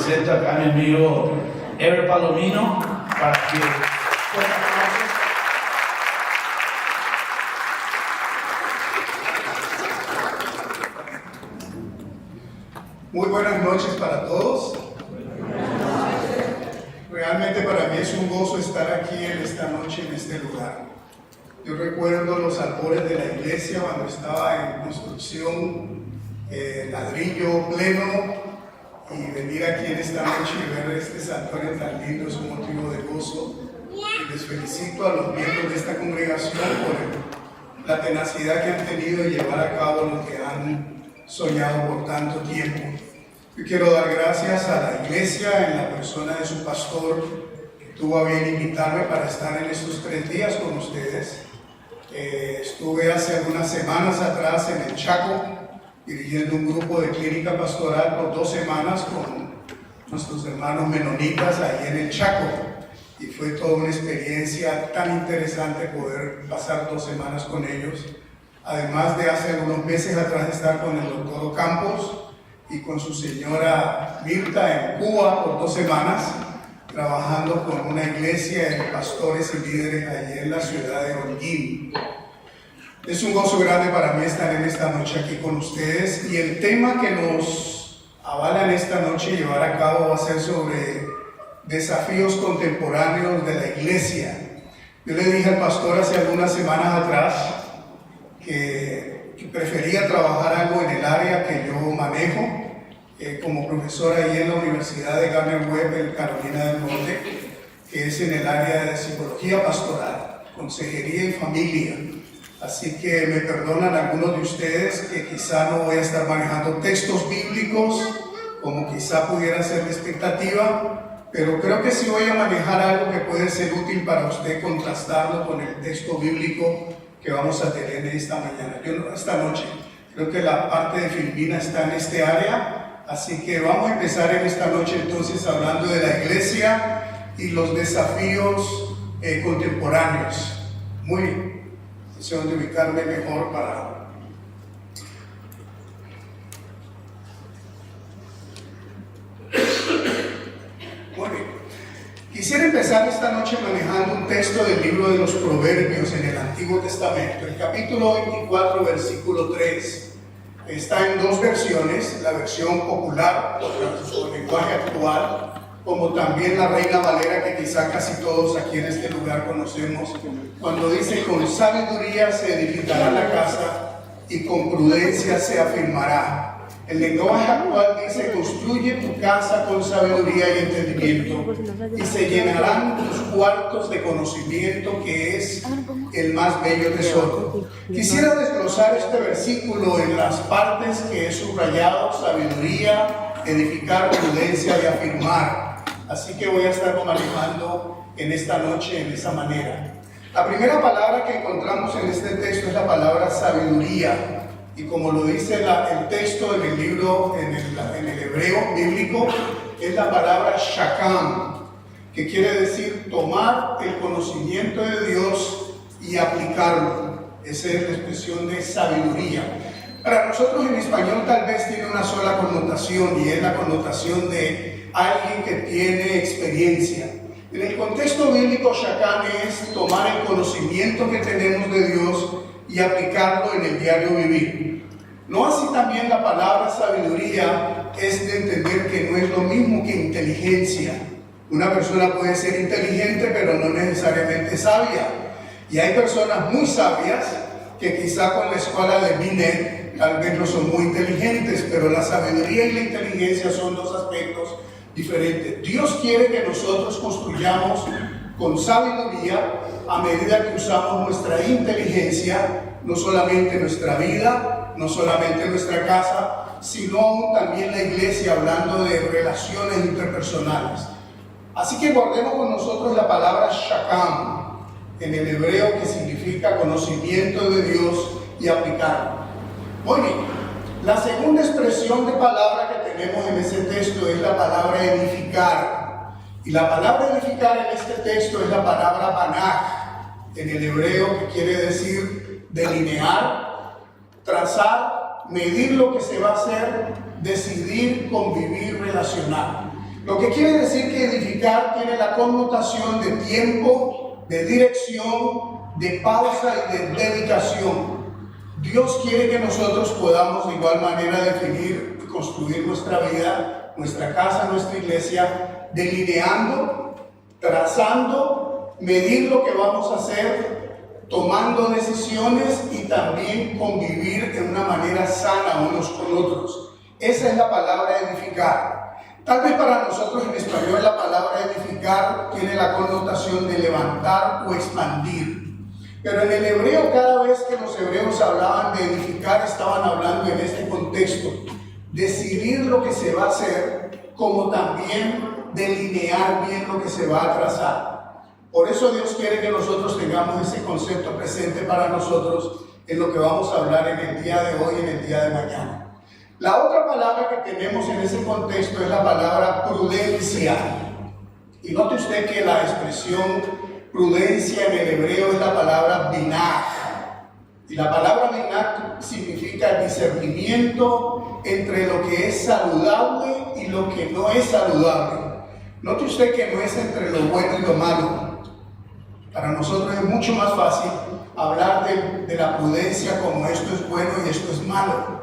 presento acá a mi amigo Ever Palomino para que Muy buenas noches para todos. Realmente para mí es un gozo estar aquí en esta noche, en este lugar. Yo recuerdo los albores de la iglesia cuando estaba en construcción, ladrillo pleno, y venir aquí en esta noche y ver este santuario tan lindo es un motivo de gozo. Y les felicito a los miembros de esta congregación por la tenacidad que han tenido de llevar a cabo lo que han soñado por tanto tiempo. Yo quiero dar gracias a la iglesia en la persona de su pastor que tuvo a bien invitarme para estar en estos 3 días con ustedes. Estuve hace algunas semanas atrás en el Chaco dirigiendo un grupo de clínica pastoral por 2 semanas con nuestros hermanos menonitas ahí en el Chaco, y fue toda una experiencia tan interesante poder pasar 2 semanas con ellos, además de hace algunos meses atrás estar con el doctor Campos y con su señora Mirta en Cuba por 2 semanas, trabajando con una iglesia de pastores y líderes allí en la ciudad de Holguín. Es un gozo grande para mí estar en esta noche aquí con ustedes, y el tema que nos avala en esta noche llevar a cabo va a ser sobre desafíos contemporáneos de la iglesia. Yo le dije al pastor hace algunas semanas atrás que prefería trabajar algo en el área que yo manejo como profesor ahí en la Universidad de Gardner-Webb en Carolina del Norte, que es en el área de psicología pastoral, consejería y familia. Así que me perdonan algunos de ustedes que quizá no voy a estar manejando textos bíblicos como quizá pudiera ser la expectativa, pero creo que sí voy a manejar algo que puede ser útil para usted contrastarlo con el texto bíblico que vamos a tener esta noche. Creo que la parte de Filipina está en este área, así que vamos a empezar en esta noche entonces hablando de la iglesia y los desafíos contemporáneos. Muy bien, deseo de ubicarme mejor para... Muy bien. Quisiera empezar esta noche manejando un texto del libro de los Proverbios en el Antiguo Testamento, el capítulo 24, versículo 3. Está en 2 versiones, la versión popular, o lenguaje actual, como también la Reina Valera, que quizá casi todos aquí en este lugar conocemos, cuando dice: con sabiduría se edificará la casa y con prudencia se afirmará. El lenguaje actual dice: construye tu casa con sabiduría y entendimiento, y se llenarán tus cuartos de conocimiento, que es el más bello tesoro. Quisiera desglosar este versículo en las partes que he subrayado: sabiduría, edificar, prudencia y afirmar. Así que voy a estar manejando en esta noche en esa manera. La primera palabra que encontramos en este texto es la palabra sabiduría. Y como lo dice el texto en el libro, en el hebreo bíblico, es la palabra shakam, que quiere decir tomar el conocimiento de Dios y aplicarlo. Esa es la expresión de sabiduría. Para nosotros en español tal vez tiene una sola connotación, y es la connotación de alguien que tiene experiencia. En el contexto bíblico, shakam es tomar el conocimiento que tenemos de Dios y aplicarlo en el diario vivir. No así también la palabra sabiduría es de entender que no es lo mismo que inteligencia. Una persona puede ser inteligente, pero no necesariamente sabia. Y hay personas muy sabias que quizá con la escuela de Binet tal vez no son muy inteligentes, pero la sabiduría y la inteligencia son 2 aspectos diferentes. Dios quiere que nosotros construyamos con sabiduría a medida que usamos nuestra inteligencia, no solamente nuestra vida, no solamente nuestra casa, sino aún también la iglesia, hablando de relaciones interpersonales. Así que guardemos con nosotros la palabra shakam en el hebreo, que significa conocimiento de Dios y aplicarlo. Muy bien, la segunda expresión de palabra que tenemos en ese texto es la palabra edificar. Y la palabra edificar en este texto es la palabra banach, en el hebreo, que quiere decir delinear, trazar, medir lo que se va a hacer, decidir, convivir, relacionar. Lo que quiere decir que edificar tiene la connotación de tiempo, de dirección, de pausa y de dedicación. Dios quiere que nosotros podamos de igual manera definir y construir nuestra vida, nuestra casa, nuestra iglesia, delineando, trazando, medir lo que vamos a hacer, tomando decisiones y también convivir de una manera sana unos con otros. Esa es la palabra edificar. Tal vez para nosotros en español la palabra edificar tiene la connotación de levantar o expandir. Pero en el hebreo, cada vez que los hebreos hablaban de edificar, estaban hablando en este contexto. Decidir lo que se va a hacer, como también delinear bien lo que se va a trazar. Por eso Dios quiere que nosotros tengamos ese concepto presente para nosotros en lo que vamos a hablar en el día de hoy y en el día de mañana. La otra palabra que tenemos en ese contexto es la palabra prudencia. Y note usted que la expresión prudencia en el hebreo es la palabra binah. Y la palabra binah significa discernimiento entre lo que es saludable y lo que no es saludable. Note usted que no es entre lo bueno y lo malo. Para nosotros es mucho más fácil hablar de la prudencia como esto es bueno y esto es malo.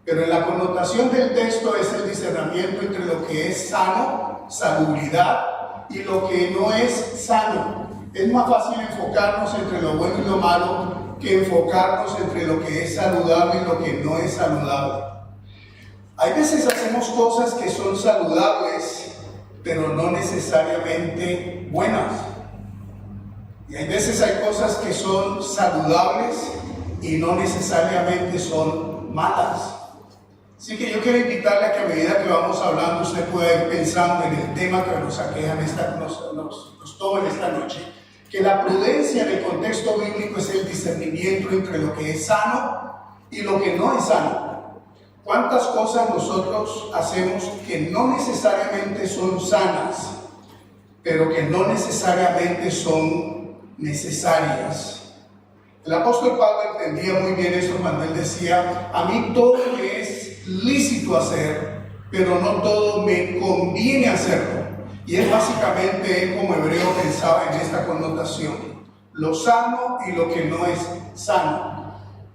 Pero en la connotación del texto es el discernimiento entre lo que es sano, salubridad, y lo que no es sano. Es más fácil enfocarnos entre lo bueno y lo malo que enfocarnos entre lo que es saludable y lo que no es saludable. Hay veces hacemos cosas que son saludables, pero no necesariamente buenas. Y hay veces hay cosas que son saludables y no necesariamente son malas. Así que yo quiero invitarle a que a medida que vamos hablando usted pueda ir pensando en el tema que nos aqueja, nos toma en esta noche, que la prudencia en el contexto bíblico es el discernimiento entre lo que es sano y lo que no es sano. ¿Cuántas cosas nosotros hacemos que no necesariamente son sanas, pero que no necesariamente son necesarias? El apóstol Pablo entendía muy bien esto cuando él decía: a mí todo me es lícito hacer, pero no todo me conviene hacerlo. Y es básicamente él como hebreo pensaba en esta connotación: lo sano y lo que no es sano.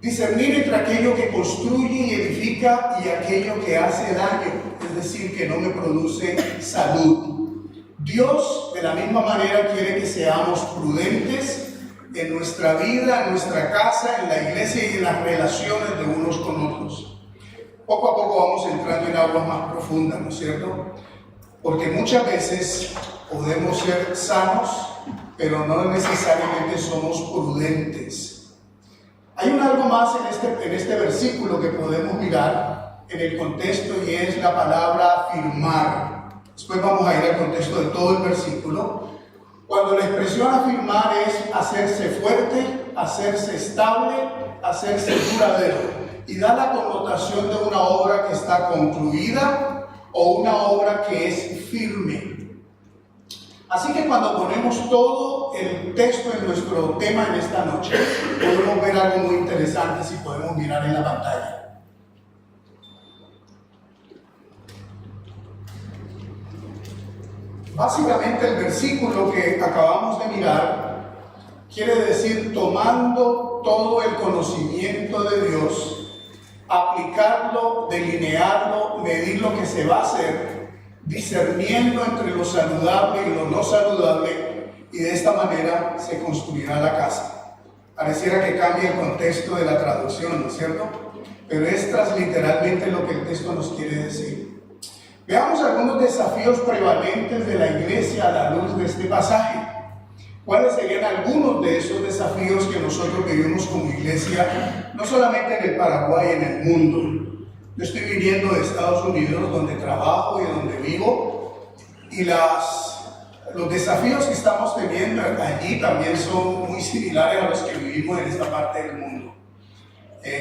Discernir entre aquello que construye y edifica y aquello que hace daño, es decir, que no me produce salud. Dios de la misma manera quiere que seamos prudentes en nuestra vida, en nuestra casa, en la iglesia y en las relaciones de unos con otros. Poco a poco vamos entrando en aguas más profundas, ¿no es cierto? Porque muchas veces podemos ser sanos, pero no necesariamente somos prudentes. Hay algo más en este versículo que podemos mirar en el contexto, y es la palabra afirmar. Después vamos a ir al contexto de todo el versículo. Cuando la expresión afirmar es hacerse fuerte, hacerse estable, hacerse duradero, y da la connotación de una obra que está concluida o una obra que es firme. Así que cuando ponemos todo el texto en nuestro tema en esta noche, podemos ver algo muy interesante si podemos mirar en la pantalla. Básicamente el versículo que acabamos de mirar quiere decir tomando todo el conocimiento de Dios, aplicarlo, delinearlo, medir lo que se va a hacer, discerniendo entre lo saludable y lo no saludable, y de esta manera se construirá la casa. Pareciera que cambia el contexto de la traducción, ¿no es cierto? Pero es literalmente lo que el texto nos quiere decir. Veamos algunos desafíos prevalentes de la iglesia a la luz de este pasaje. ¿Cuáles serían algunos de esos desafíos que nosotros vivimos como iglesia, no solamente en el Paraguay, en el mundo? Yo estoy viniendo de Estados Unidos, donde trabajo y donde vivo, y los desafíos que estamos teniendo allí también son muy similares a los que vivimos en esta parte del mundo.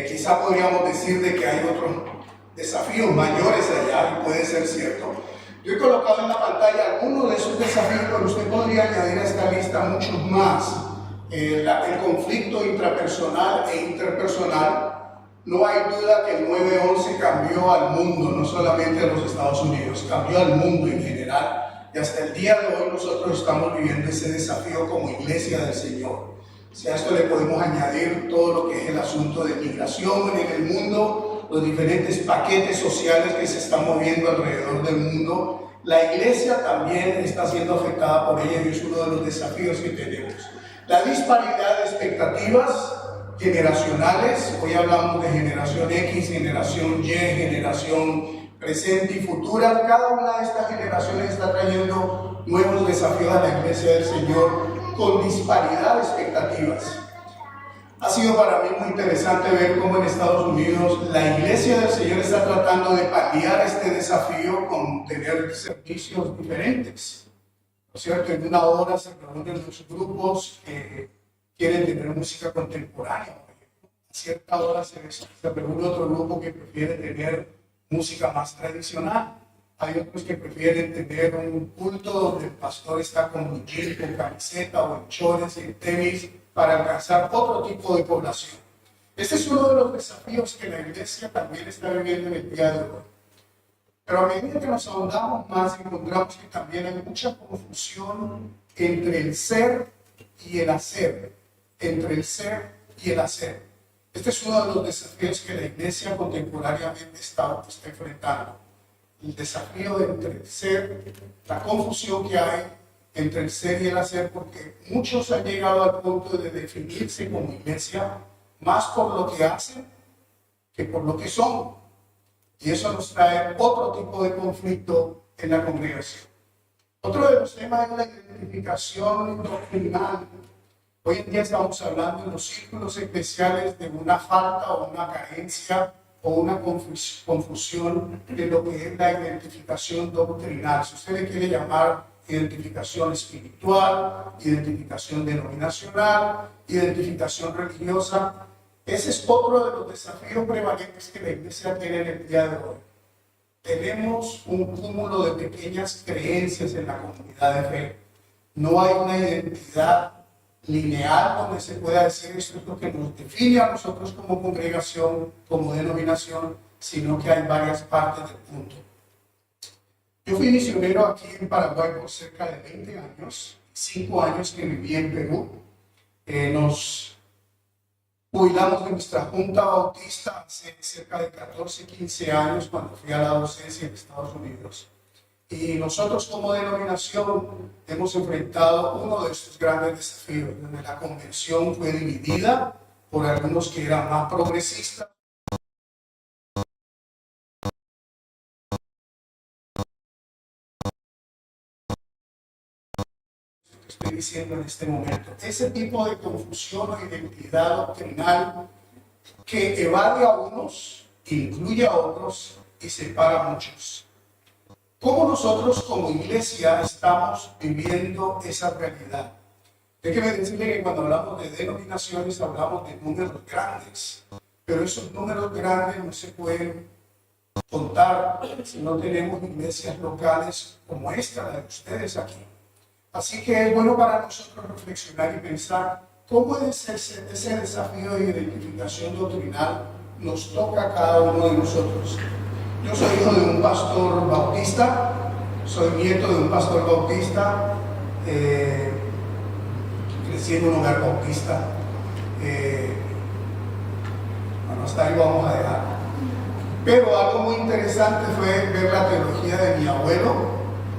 Quizá podríamos decir de que hay otros desafíos mayores allá, y puede ser cierto. Yo he colocado en la pantalla algunos de esos desafíos, pero usted podría añadir a esta lista muchos más. El conflicto intrapersonal e interpersonal, No hay duda que el 9/11 cambió al mundo, no solamente a los Estados Unidos, cambió al mundo en general. Y hasta el día de hoy nosotros estamos viviendo ese desafío como iglesia del Señor. Si a esto le podemos añadir todo lo que es el asunto de migración en el mundo, los diferentes paquetes sociales que se están moviendo alrededor del mundo, la iglesia también está siendo afectada por ello y es uno de los desafíos que tenemos. La disparidad de expectativas generacionales, hoy hablamos de generación X, generación Y, generación presente y futura. Cada una de estas generaciones está trayendo nuevos desafíos a la iglesia del Señor con disparidad de expectativas. Ha sido para mí muy interesante ver cómo en Estados Unidos la iglesia del Señor está tratando de paliar este desafío con tener servicios diferentes. ¿No es cierto? En una hora se reúnen los grupos que quieren tener música contemporánea. A cierta hora se reúne otro grupo que prefiere tener música más tradicional. Hay otros que prefieren tener un culto donde el pastor está con jean, con camiseta o en chores y en tenis para alcanzar otro tipo de población. Este es uno de los desafíos que la iglesia también está viviendo en el día de hoy. Pero a medida que nos ahondamos más, encontramos que también hay mucha confusión entre el ser y el hacer. Entre el ser y el hacer. Este es uno de los desafíos que la iglesia contemporáneamente está enfrentando. El desafío entre el ser, la confusión que hay entre el ser y el hacer, porque muchos han llegado al punto de definirse como iglesia más por lo que hacen que por lo que son. Y eso nos trae otro tipo de conflicto en la congregación. Otro de los temas es la identificación doctrinal. Hoy en día estamos hablando en los círculos eclesiales de una falta o una carencia o una confusión de lo que es la identificación doctrinal. Si usted le quiere llamar identificación espiritual, identificación denominacional, identificación religiosa, ese es otro de los desafíos prevalentes que la iglesia tiene en el día de hoy. Tenemos un cúmulo de pequeñas creencias en la comunidad de fe. No hay una identidad lineal donde se pueda decir esto es lo que nos define a nosotros como congregación, como denominación, sino que hay varias partes del punto. Yo fui misionero aquí en Paraguay por cerca de 20 años, 5 años que viví en Perú. Nos jubilamos de nuestra junta bautista hace cerca de 14, 15 años cuando fui a la docencia en Estados Unidos. Y nosotros como denominación hemos enfrentado uno de estos grandes desafíos, donde la convención fue dividida por algunos que eran más progresistas. Estoy diciendo en este momento, ese tipo de confusión o identidad doctrinal que evade a unos, incluye a otros y separa a muchos. ¿Cómo nosotros como iglesia estamos viviendo esa realidad? Déjeme decirle que cuando hablamos de denominaciones hablamos de números grandes, pero esos números grandes no se pueden contar si no tenemos iglesias locales como esta, la de ustedes aquí. Así que es bueno para nosotros reflexionar y pensar cómo ese desafío de identificación doctrinal nos toca a cada uno de nosotros. Yo soy hijo de un pastor bautista, soy nieto de un pastor bautista, crecí en un hogar bautista. Bueno, hasta ahí vamos a dejar. Pero algo muy interesante fue ver la teología de mi abuelo,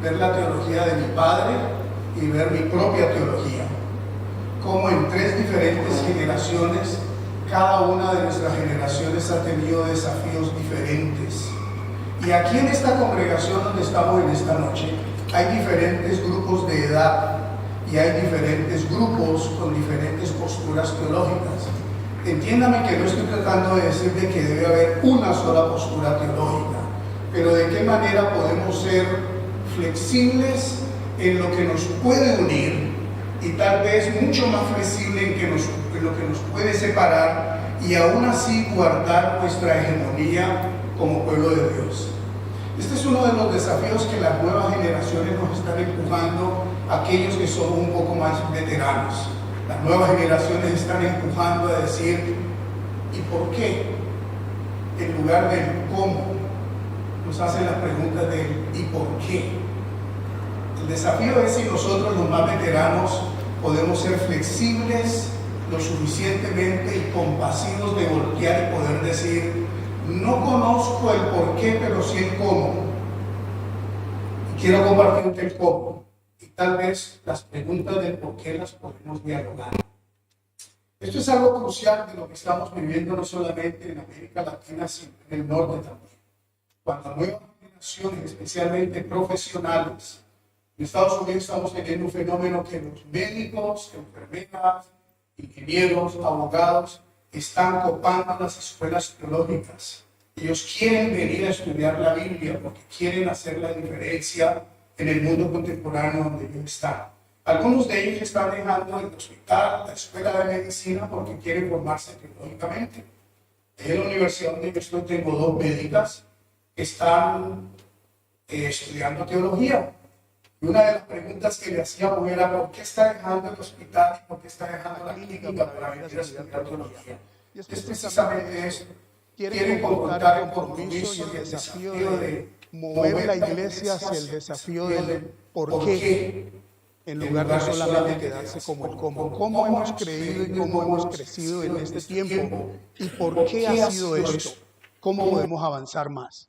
ver la teología de mi padre y ver mi propia teología. Como en 3 diferentes generaciones, cada una de nuestras generaciones ha tenido desafíos diferentes. Y aquí en esta congregación donde estamos en esta noche, hay diferentes grupos de edad y hay diferentes grupos con diferentes posturas teológicas. Entiéndame que no estoy tratando de decir de que debe haber una sola postura teológica, pero de qué manera podemos ser flexibles en lo que nos puede unir y tal vez mucho más flexible en lo que nos puede separar y aún así guardar nuestra hegemonía como pueblo de Dios. Este es uno de los desafíos que las nuevas generaciones nos están empujando, aquellos que somos un poco más veteranos. Las nuevas generaciones están empujando a decir, ¿y por qué? en lugar del cómo, nos hacen las preguntas del ¿y por qué? El desafío es si nosotros, los más veteranos, podemos ser flexibles lo suficientemente y compasivos de voltear y poder decir, no conozco el por qué, pero sí el cómo. Y quiero compartirte el cómo. Y tal vez las preguntas del por qué las podemos dialogar. Esto es algo crucial de lo que estamos viviendo no solamente en América Latina, sino en el norte también. Cuando nuevas generaciones, especialmente profesionales, en Estados Unidos estamos teniendo un fenómeno que los médicos, enfermeras, ingenieros, abogados están copando las escuelas teológicas. Ellos quieren venir a estudiar la Biblia porque quieren hacer la diferencia en el mundo contemporáneo donde ellos están. Algunos de ellos están dejando el hospital, la escuela de medicina porque quieren formarse teológicamente. En la universidad donde yo estoy tengo 2 médicas que están estudiando teología. Y una de las preguntas que le hacíamos era ¿por qué está dejando el hospital y por qué está dejando la clínica para venir a estudiar teología? Es precisamente eso. Quieren confrontar el compromiso y el desafío de mover la iglesia hacia el desafío del por qué, en lugar de solamente quedarse como el cómo. ¿Cómo hemos creído y cómo hemos crecido en este tiempo? ¿Y por qué ha sido esto? ¿Cómo podemos avanzar más?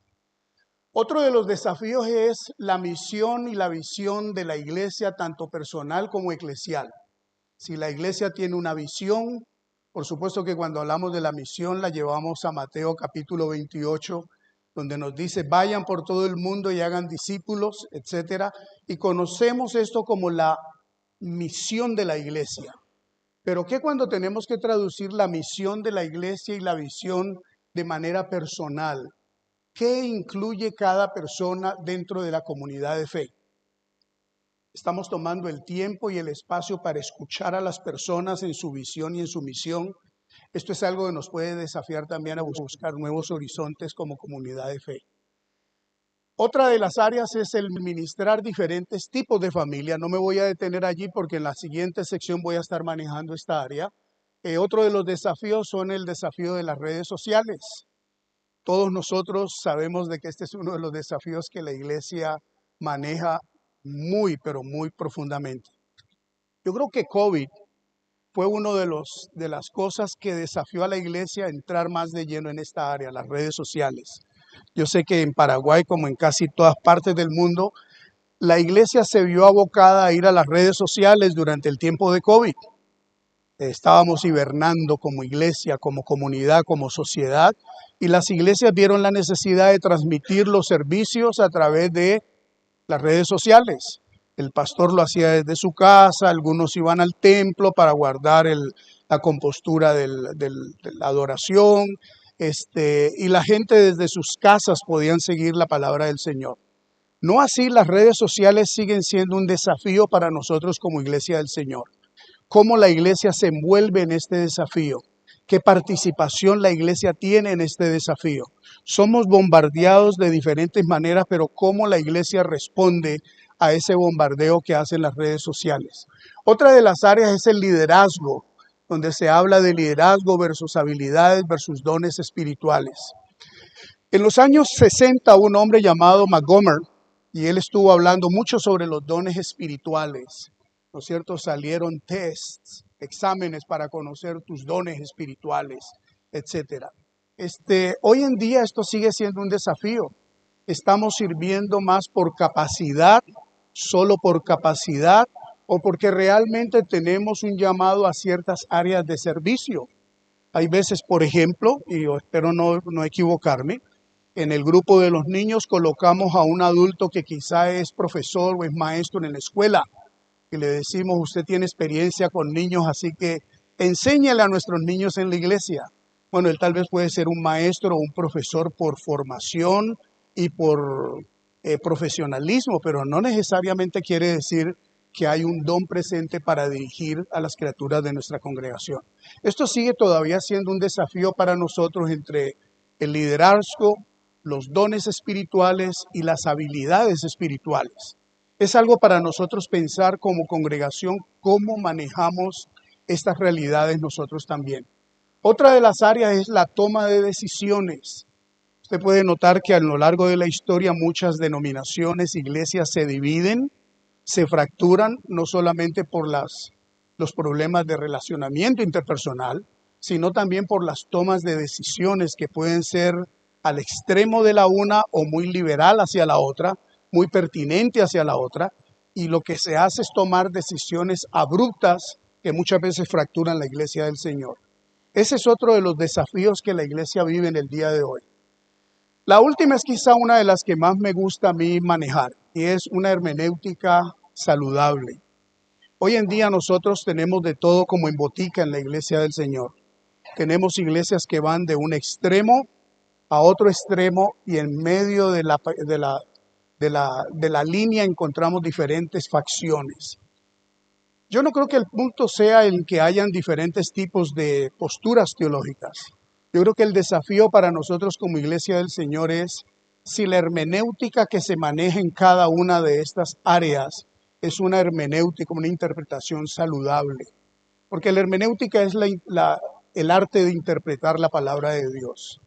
Otro de los desafíos es la misión y la visión de la iglesia, tanto personal como eclesial. Si la iglesia tiene una visión, por supuesto que cuando hablamos de la misión la llevamos a Mateo capítulo 28, donde nos dice, vayan por todo el mundo y hagan discípulos, etc. Y conocemos esto como la misión de la iglesia. Pero ¿qué cuando tenemos que traducir la misión de la iglesia y la visión de manera personal? ¿Qué incluye cada persona dentro de la comunidad de fe? Estamos tomando el tiempo y el espacio para escuchar a las personas en su visión y en su misión. Esto es algo que nos puede desafiar también a buscar nuevos horizontes como comunidad de fe. Otra de las áreas es el ministrar diferentes tipos de familia. No me voy a detener allí porque en la siguiente sección voy a estar manejando esta área. Otro de los desafíos son el desafío de las redes sociales. Todos nosotros sabemos de que este es uno de los desafíos que la iglesia maneja muy, pero muy profundamente. Yo creo que COVID fue uno de las cosas que desafió a la iglesia a entrar más de lleno en esta área, las redes sociales. Yo sé que en Paraguay, como en casi todas partes del mundo, la iglesia se vio abocada a ir a las redes sociales durante el tiempo de COVID. Estábamos hibernando como iglesia, como comunidad, como sociedad, y las iglesias vieron la necesidad de transmitir los servicios a través de las redes sociales. El pastor lo hacía desde su casa, algunos iban al templo para guardar la compostura de la adoración, y la gente desde sus casas podían seguir la palabra del Señor. No así, las redes sociales siguen siendo un desafío para nosotros como iglesia del Señor. ¿Cómo la iglesia se envuelve en este desafío? ¿Qué participación la iglesia tiene en este desafío? Somos bombardeados de diferentes maneras, pero ¿cómo la iglesia responde a ese bombardeo que hacen las redes sociales? Otra de las áreas es el liderazgo, donde se habla de liderazgo versus habilidades versus dones espirituales. En los años 60, un hombre llamado Montgomery, y él estuvo hablando mucho sobre los dones espirituales. ¿No es cierto? Salieron tests, exámenes para conocer tus dones espirituales, etc. Hoy en día esto sigue siendo un desafío. Estamos sirviendo más por capacidad, solo por capacidad, o porque realmente tenemos un llamado a ciertas áreas de servicio. Hay veces, por ejemplo, y yo espero no equivocarme, en el grupo de los niños colocamos a un adulto que quizá es profesor o es maestro en la escuela, y le decimos, usted tiene experiencia con niños, así que enséñale a nuestros niños en la iglesia. Bueno, él tal vez puede ser un maestro o un profesor por formación y por profesionalismo, pero no necesariamente quiere decir que hay un don presente para dirigir a las criaturas de nuestra congregación. Esto sigue todavía siendo un desafío para nosotros entre el liderazgo, los dones espirituales y las habilidades espirituales. Es algo para nosotros pensar como congregación cómo manejamos estas realidades nosotros también. Otra de las áreas es la toma de decisiones. Usted puede notar que a lo largo de la historia muchas denominaciones, iglesias se dividen, se fracturan, no solamente por los problemas de relacionamiento interpersonal, sino también por las tomas de decisiones que pueden ser al extremo de la una o muy liberal hacia la otra, muy pertinente hacia la otra, y lo que se hace es tomar decisiones abruptas que muchas veces fracturan la iglesia del Señor. Ese es otro de los desafíos que la iglesia vive en el día de hoy. La última es quizá una de las que más me gusta a mí manejar, y es una hermenéutica saludable. Hoy en día nosotros tenemos de todo como en botica en la iglesia del Señor. Tenemos iglesias que van de un extremo a otro extremo, y en medio de la línea encontramos diferentes facciones. Yo no creo que el punto sea en que hayan diferentes tipos de posturas teológicas. Yo creo que el desafío para nosotros como iglesia del Señor es si la hermenéutica que se maneja en cada una de estas áreas es una hermenéutica, una interpretación saludable. Porque la hermenéutica es el arte de interpretar la palabra de Dios.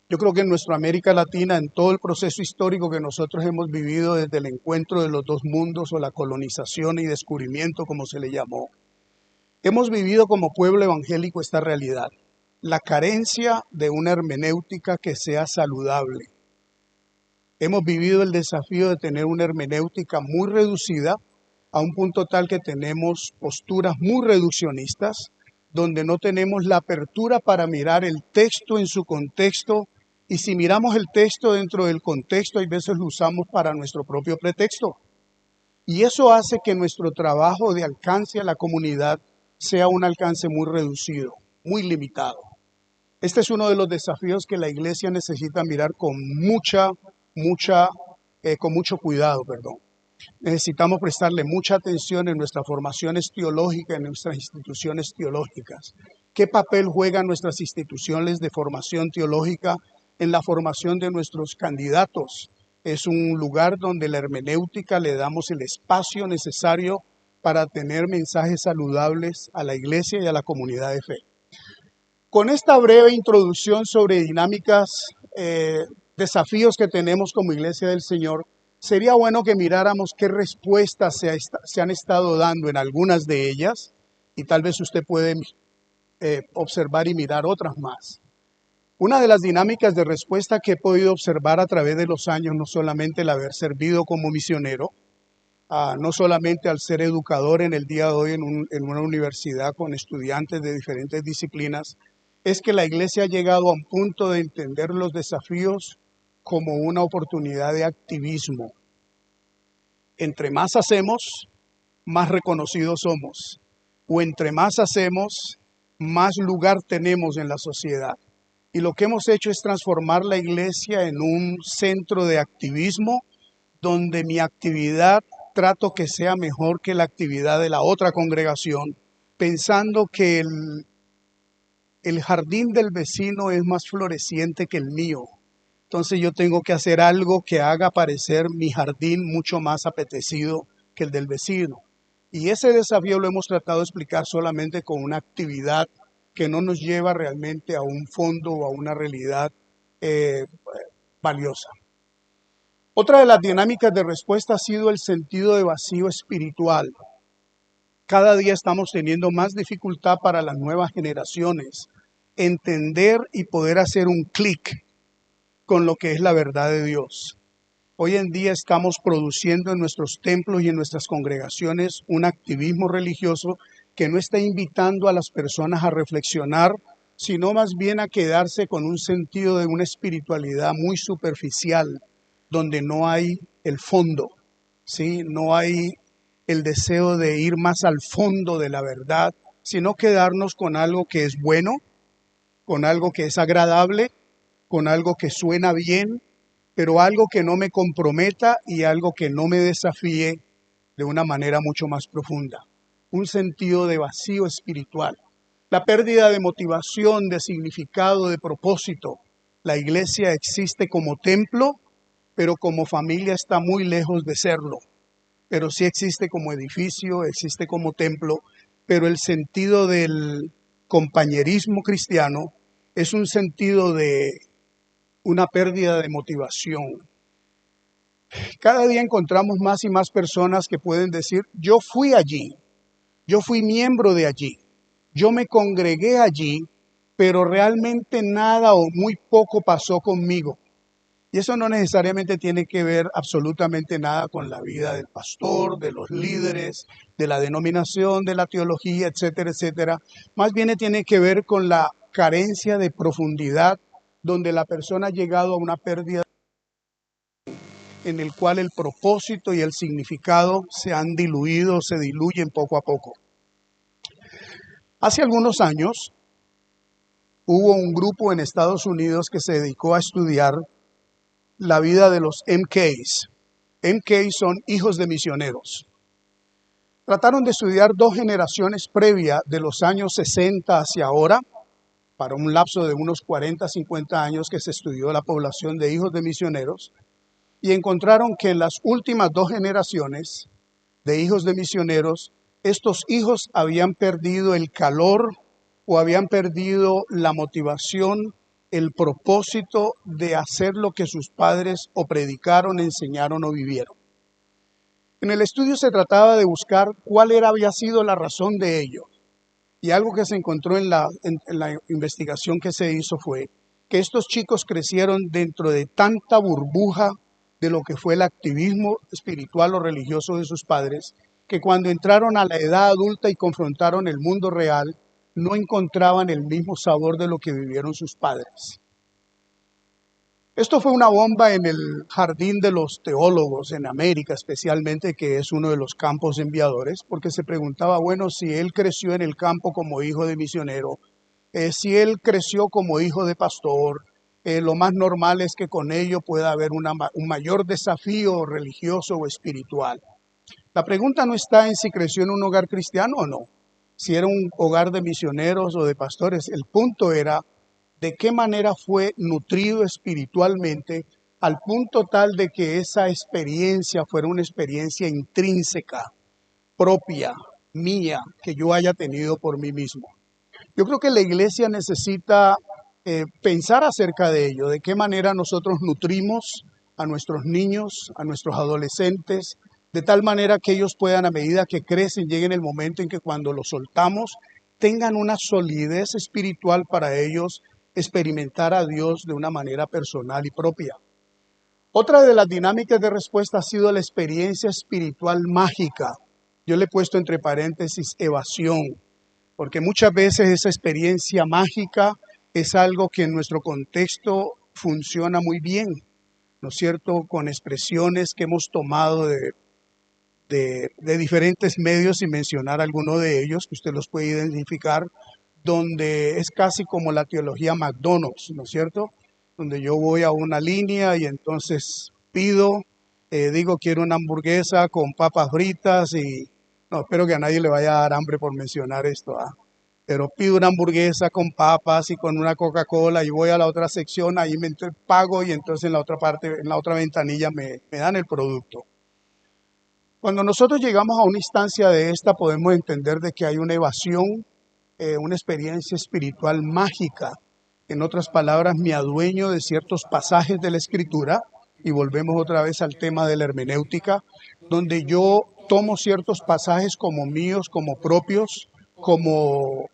Yo creo que en nuestra América Latina, en todo el proceso histórico que nosotros hemos vivido desde el encuentro de los dos mundos o la colonización y descubrimiento, como se le llamó, hemos vivido como pueblo evangélico esta realidad, la carencia de una hermenéutica que sea saludable. Hemos vivido el desafío de tener una hermenéutica muy reducida, a un punto tal que tenemos posturas muy reduccionistas, donde no tenemos la apertura para mirar el texto en su contexto, y si miramos el texto dentro del contexto, hay veces lo usamos para nuestro propio pretexto. Y eso hace que nuestro trabajo de alcance a la comunidad sea un alcance muy reducido, muy limitado. Este es uno de los desafíos que la iglesia necesita mirar con mucho cuidado. Necesitamos prestarle mucha atención en nuestras formaciones teológicas, en nuestras instituciones teológicas. ¿Qué papel juegan nuestras instituciones de formación teológica en la formación de nuestros candidatos? Es un lugar donde la hermenéutica le damos el espacio necesario para tener mensajes saludables a la iglesia y a la comunidad de fe. Con esta breve introducción sobre dinámicas, desafíos que tenemos como iglesia del Señor, sería bueno que miráramos qué respuestas se han estado dando en algunas de ellas, y tal vez usted puede observar y mirar otras más. Una de las dinámicas de respuesta que he podido observar a través de los años, no solamente el haber servido como misionero, no solamente al ser educador en el día de hoy en una universidad con estudiantes de diferentes disciplinas, es que la iglesia ha llegado a un punto de entender los desafíos como una oportunidad de activismo. Entre más hacemos, más reconocidos somos. O entre más hacemos, más lugar tenemos en la sociedad. Y lo que hemos hecho es transformar la iglesia en un centro de activismo, donde mi actividad trato que sea mejor que la actividad de la otra congregación, pensando que el jardín del vecino es más floreciente que el mío. Entonces yo tengo que hacer algo que haga parecer mi jardín mucho más apetecido que el del vecino. Y ese desafío lo hemos tratado de explicar solamente con una actividad que no nos lleva realmente a un fondo o a una realidad valiosa. Otra de las dinámicas de respuesta ha sido el sentido de vacío espiritual. Cada día estamos teniendo más dificultad para las nuevas generaciones entender y poder hacer un clic con lo que es la verdad de Dios. Hoy en día estamos produciendo en nuestros templos y en nuestras congregaciones un activismo religioso que no está invitando a las personas a reflexionar, sino más bien a quedarse con un sentido de una espiritualidad muy superficial, donde no hay el fondo, ¿sí? No hay el deseo de ir más al fondo de la verdad, sino quedarnos con algo que es bueno, con algo que es agradable, con algo que suena bien, pero algo que no me comprometa y algo que no me desafíe de una manera mucho más profunda. Un sentido de vacío espiritual. La pérdida de motivación, de significado, de propósito. La iglesia existe como templo, pero como familia está muy lejos de serlo. Pero sí existe como edificio, existe como templo, pero el sentido del compañerismo cristiano, es un sentido de una pérdida de motivación. Cada día encontramos más y más personas que pueden decir, yo fui allí, yo fui miembro de allí, yo me congregué allí, pero realmente nada o muy poco pasó conmigo. Y eso no necesariamente tiene que ver absolutamente nada con la vida del pastor, de los líderes, de la denominación, de la teología, etcétera, etcétera. Más bien tiene que ver con la carencia de profundidad, donde la persona ha llegado a una pérdida en el cual el propósito y el significado se han diluido, se diluyen poco a poco. Hace algunos años hubo un grupo en Estados Unidos que se dedicó a estudiar la vida de los MKs. MKs son hijos de misioneros. Trataron de estudiar 2 generaciones previas de los años 60 hacia ahora, para un lapso de unos 40, 50 años que se estudió la población de hijos de misioneros, y encontraron que en las últimas 2 generaciones de hijos de misioneros, estos hijos habían perdido el calor o habían perdido la motivación, el propósito de hacer lo que sus padres o predicaron, enseñaron o vivieron. En el estudio se trataba de buscar había sido la razón de ello. Y algo que se encontró en la investigación que se hizo fue que estos chicos crecieron dentro de tanta burbuja de lo que fue el activismo espiritual o religioso de sus padres, que cuando entraron a la edad adulta y confrontaron el mundo real, no encontraban el mismo sabor de lo que vivieron sus padres. Esto fue una bomba en el jardín de los teólogos en América, especialmente, que es uno de los campos enviadores, porque se preguntaba, bueno, si él creció en el campo como hijo de misionero, si él creció como hijo de pastor, lo más normal es que con ello pueda haber un mayor desafío religioso o espiritual. La pregunta no está en si creció en un hogar cristiano o no, si era un hogar de misioneros o de pastores. El punto era de qué manera fue nutrido espiritualmente al punto tal de que esa experiencia fuera una experiencia intrínseca, propia, mía, que yo haya tenido por mí mismo. Yo creo que la iglesia necesita pensar acerca de ello, de qué manera nosotros nutrimos a nuestros niños, a nuestros adolescentes, de tal manera que ellos puedan, a medida que crecen, lleguen el momento en que cuando los soltamos, tengan una solidez espiritual para ellos experimentar a Dios de una manera personal y propia. Otra de las dinámicas de respuesta ha sido la experiencia espiritual mágica. Yo le he puesto entre paréntesis evasión, porque muchas veces esa experiencia mágica es algo que en nuestro contexto funciona muy bien, ¿no es cierto? Con expresiones que hemos tomado de diferentes medios, sin mencionar alguno de ellos, que usted los puede identificar, donde es casi como la teología McDonald's, ¿no es cierto? Donde yo voy a una línea y entonces pido, digo quiero una hamburguesa con papas fritas y no, espero que a nadie le vaya a dar hambre por mencionar esto, pero pido una hamburguesa con papas y con una Coca-Cola y voy a la otra sección, ahí me pago y entonces en la otra parte, en la otra ventanilla me dan el producto. Cuando nosotros llegamos a una instancia de esta, podemos entender de que hay una evasión, una experiencia espiritual mágica. En otras palabras, me adueño de ciertos pasajes de la Escritura, y volvemos otra vez al tema de la hermenéutica, donde yo tomo ciertos pasajes como míos, como propios, como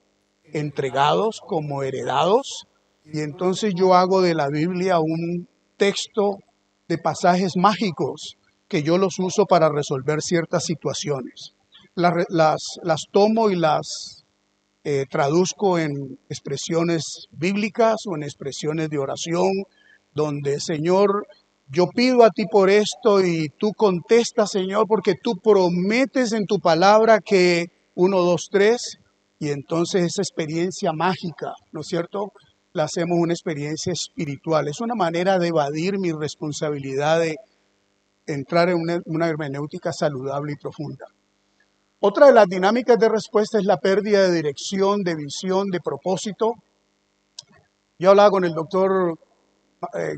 entregados, como heredados, y entonces yo hago de la Biblia un texto de pasajes mágicos que yo los uso para resolver ciertas situaciones. Las tomo y las traduzco en expresiones bíblicas o en expresiones de oración, donde, Señor, yo pido a ti por esto y tú contestas, Señor, porque tú prometes en tu palabra que 1, 2, 3, y entonces esa experiencia mágica, ¿no es cierto?, la hacemos una experiencia espiritual. Es una manera de evadir mi responsabilidad de entrar en una hermenéutica saludable y profunda. Otra de las dinámicas de respuesta es la pérdida de dirección, de visión, de propósito. Yo hablaba con el doctor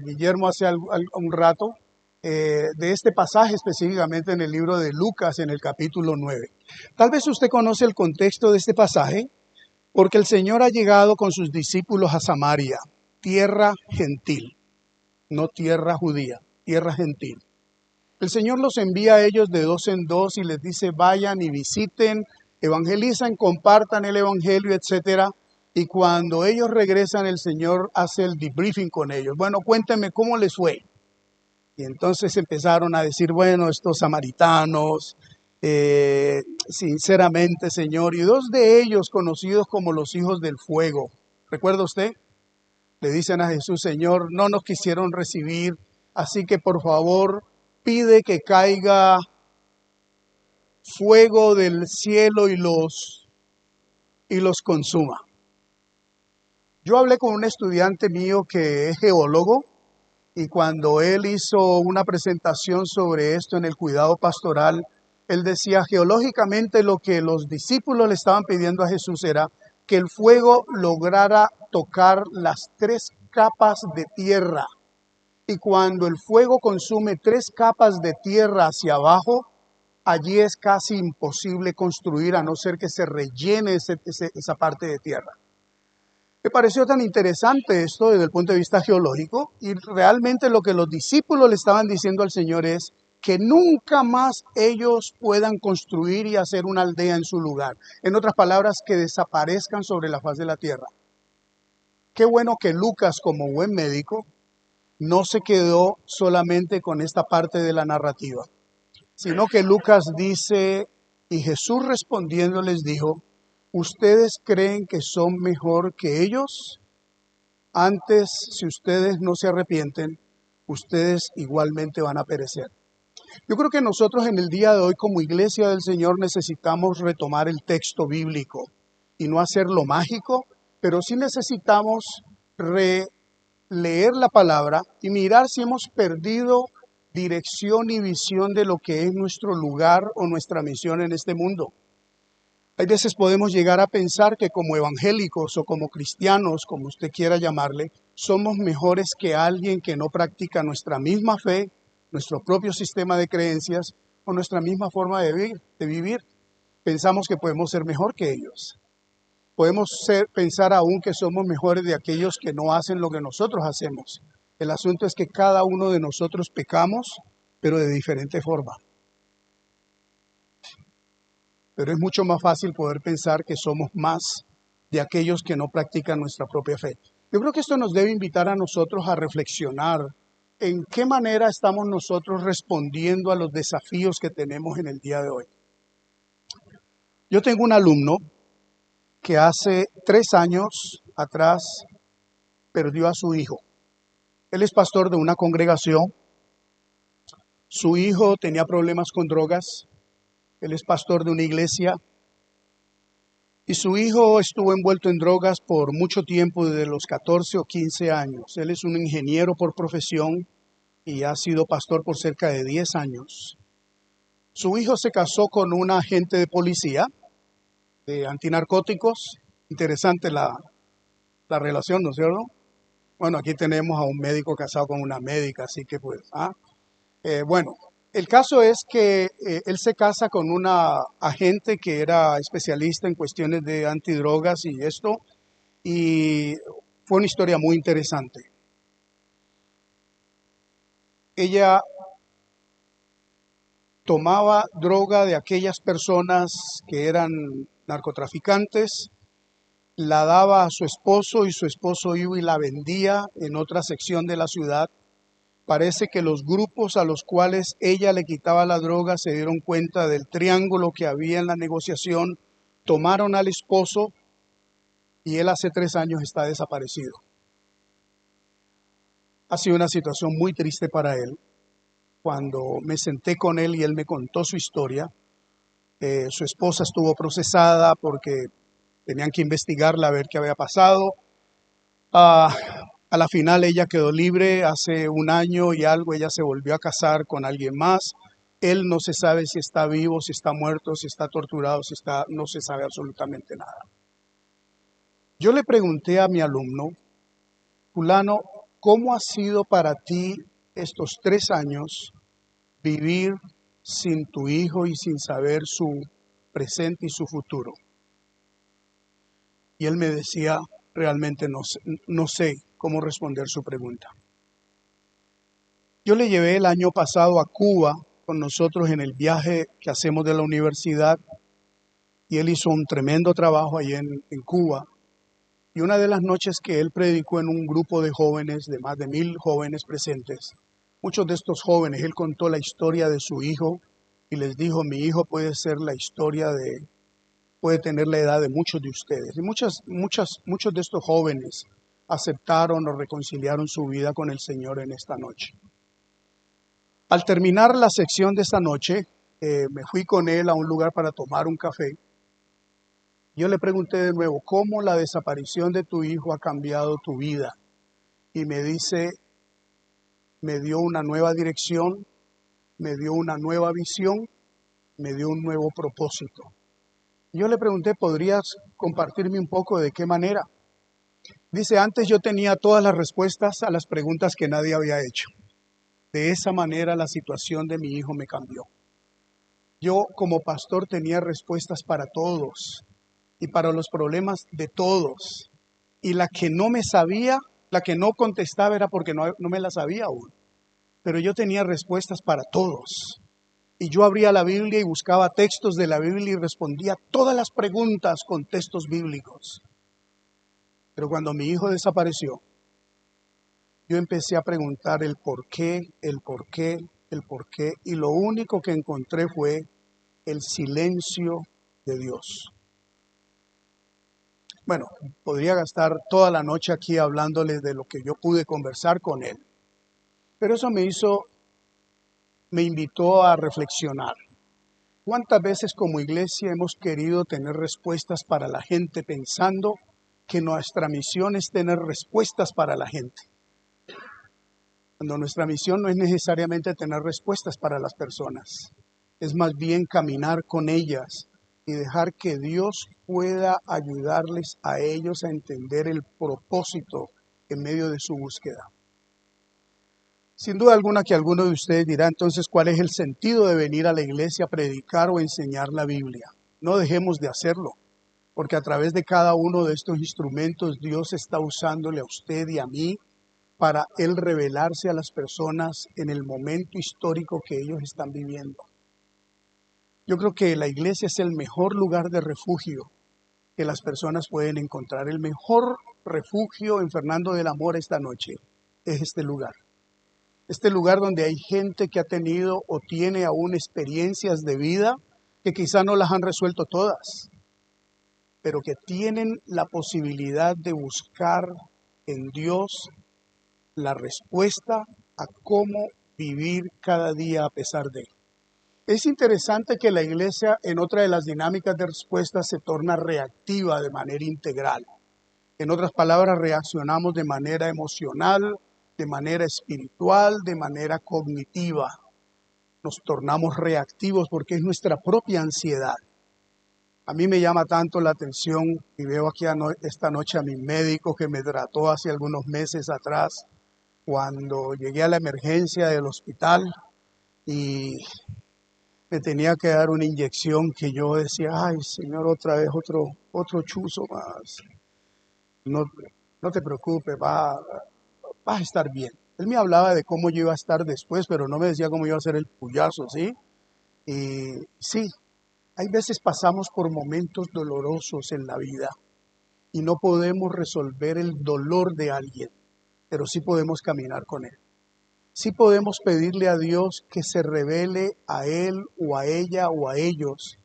Guillermo hace un rato de este pasaje específicamente en el libro de Lucas, en el capítulo 9. Tal vez usted conoce el contexto de este pasaje, Porque el Señor ha llegado con sus discípulos a Samaria, tierra gentil, no tierra judía, tierra gentil. El Señor los envía a ellos de dos en dos y les dice, vayan y visiten, evangelizan, compartan el evangelio, etcétera. Y cuando ellos regresan, el Señor hace el debriefing con ellos. Bueno, cuéntenme cómo les fue. Y entonces empezaron a decir, bueno, estos samaritanos, sinceramente, Señor, y dos de ellos conocidos como los hijos del fuego. ¿Recuerda usted? Le dicen a Jesús, Señor, no nos quisieron recibir, así que por favor pide que caiga fuego del cielo y los consuma. Yo hablé con un estudiante mío que es geólogo y cuando él hizo una presentación sobre esto en el cuidado pastoral, él decía geológicamente lo que los discípulos le estaban pidiendo a Jesús era que el fuego lograra tocar las 3 capas de tierra. Y cuando el fuego consume 3 capas de tierra hacia abajo, allí es casi imposible construir a no ser que se rellene esa parte de tierra. Me pareció tan interesante esto desde el punto de vista geológico y realmente lo que los discípulos le estaban diciendo al Señor es que nunca más ellos puedan construir y hacer una aldea en su lugar. En otras palabras, que desaparezcan sobre la faz de la tierra. Qué bueno que Lucas, como buen médico, no se quedó solamente con esta parte de la narrativa, sino que Lucas dice, y Jesús respondiendo les dijo, ¿ustedes creen que son mejor que ellos? Antes, si ustedes no se arrepienten, ustedes igualmente van a perecer. Yo creo que nosotros en el día de hoy como iglesia del Señor necesitamos retomar el texto bíblico y no hacerlo mágico, pero sí necesitamos leer la palabra y mirar si hemos perdido dirección y visión de lo que es nuestro lugar o nuestra misión en este mundo. Hay veces podemos llegar a pensar que como evangélicos o como cristianos, como usted quiera llamarle, somos mejores que alguien que no practica nuestra misma fe, nuestro propio sistema de creencias o nuestra misma forma de vivir. Pensamos que podemos ser mejor que ellos. Podemos pensar aún que somos mejores de aquellos que no hacen lo que nosotros hacemos. El asunto es que cada uno de nosotros pecamos, pero de diferente forma. Pero es mucho más fácil poder pensar que somos más de aquellos que no practican nuestra propia fe. Yo creo que esto nos debe invitar a nosotros a reflexionar en qué manera estamos nosotros respondiendo a los desafíos que tenemos en el día de hoy. Yo tengo un alumno que hace 3 años atrás perdió a su hijo. Él es pastor de una congregación. Su hijo tenía problemas con drogas. Él es pastor de una iglesia. Y su hijo estuvo envuelto en drogas por mucho tiempo, desde los 14 o 15 años. Él es un ingeniero por profesión y ha sido pastor por cerca de 10 años. Su hijo se casó con una agente de policía, de antinarcóticos. Interesante la relación, ¿no es cierto? Bueno, aquí tenemos a un médico casado con una médica, así que pues, bueno, el caso es que él se casa con una agente que era especialista en cuestiones de antidrogas y esto, y fue una historia muy interesante. Ella tomaba droga de aquellas personas que eran narcotraficantes, la daba a su esposo y su esposo iba y la vendía en otra sección de la ciudad. Parece que los grupos a los cuales ella le quitaba la droga se dieron cuenta del triángulo que había en la negociación, tomaron al esposo y él hace 3 años está desaparecido. Ha sido una situación muy triste para él. Cuando me senté con él y él me contó su historia, su esposa estuvo procesada porque tenían que investigarla a ver qué había pasado. A la final ella quedó libre. Hace 1 año y algo ella se volvió a casar con alguien más. Él no se sabe si está vivo, si está muerto, si está torturado, no se sabe absolutamente nada. Yo le pregunté a mi alumno, fulano, ¿cómo ha sido para ti estos 3 años vivir sin tu hijo y sin saber su presente y su futuro? Y él me decía, realmente no sé cómo responder su pregunta. Yo le llevé el año pasado a Cuba con nosotros en el viaje que hacemos de la universidad y él hizo un tremendo trabajo ahí en Cuba. Y una de las noches que él predicó en un grupo de jóvenes, de más de 1000 jóvenes presentes, muchos de estos jóvenes, él contó la historia de su hijo y les dijo, mi hijo puede tener la edad de muchos de ustedes. Y muchos de estos jóvenes aceptaron o reconciliaron su vida con el Señor en esta noche. Al terminar la sección de esta noche, me fui con él a un lugar para tomar un café. Yo le pregunté de nuevo, ¿cómo la desaparición de tu hijo ha cambiado tu vida? Y me dice, me dio una nueva dirección, me dio una nueva visión, me dio un nuevo propósito. Yo le pregunté, ¿podrías compartirme un poco de qué manera? Dice, antes yo tenía todas las respuestas a las preguntas que nadie había hecho. De esa manera la situación de mi hijo me cambió. Yo como pastor tenía respuestas para todos y para los problemas de todos. Y la que no me sabía, la que no contestaba era porque no me la sabía aún. Pero yo tenía respuestas para todos. Y yo abría la Biblia y buscaba textos de la Biblia y respondía todas las preguntas con textos bíblicos. Pero cuando mi hijo desapareció, yo empecé a preguntar el por qué, y lo único que encontré fue el silencio de Dios. Bueno, podría gastar toda la noche aquí hablándoles de lo que yo pude conversar con él, pero eso me invitó a reflexionar. ¿Cuántas veces como iglesia hemos querido tener respuestas para la gente pensando que nuestra misión es tener respuestas para la gente? Cuando nuestra misión no es necesariamente tener respuestas para las personas, es más bien caminar con ellas y dejar que Dios pueda ayudarles a ellos a entender el propósito en medio de su búsqueda. Sin duda alguna que alguno de ustedes dirá entonces cuál es el sentido de venir a la iglesia a predicar o enseñar la Biblia. No dejemos de hacerlo, porque a través de cada uno de estos instrumentos Dios está usándole a usted y a mí para Él revelarse a las personas en el momento histórico que ellos están viviendo. Yo creo que la iglesia es el mejor lugar de refugio que las personas pueden encontrar. El mejor refugio en Fernando del Amor esta noche es este lugar. Este lugar donde hay gente que ha tenido o tiene aún experiencias de vida que quizá no las han resuelto todas, pero que tienen la posibilidad de buscar en Dios la respuesta a cómo vivir cada día a pesar de. Es interesante que la iglesia en otra de las dinámicas de respuesta se torna reactiva de manera integral. En otras palabras, reaccionamos de manera emocional, de manera espiritual, de manera cognitiva. Nos tornamos reactivos porque es nuestra propia ansiedad. A mí me llama tanto la atención y veo aquí esta noche a mi médico que me trató hace algunos meses atrás cuando llegué a la emergencia del hospital y me tenía que dar una inyección que yo decía, ay Señor, otra vez otro chuzo más. No te preocupes, vas a estar bien. Él me hablaba de cómo yo iba a estar después, pero no me decía cómo iba a ser el puyazo, ¿sí? Y sí, hay veces pasamos por momentos dolorosos en la vida y no podemos resolver el dolor de alguien, pero sí podemos caminar con él. Sí podemos pedirle a Dios que se revele a él o a ella o a ellos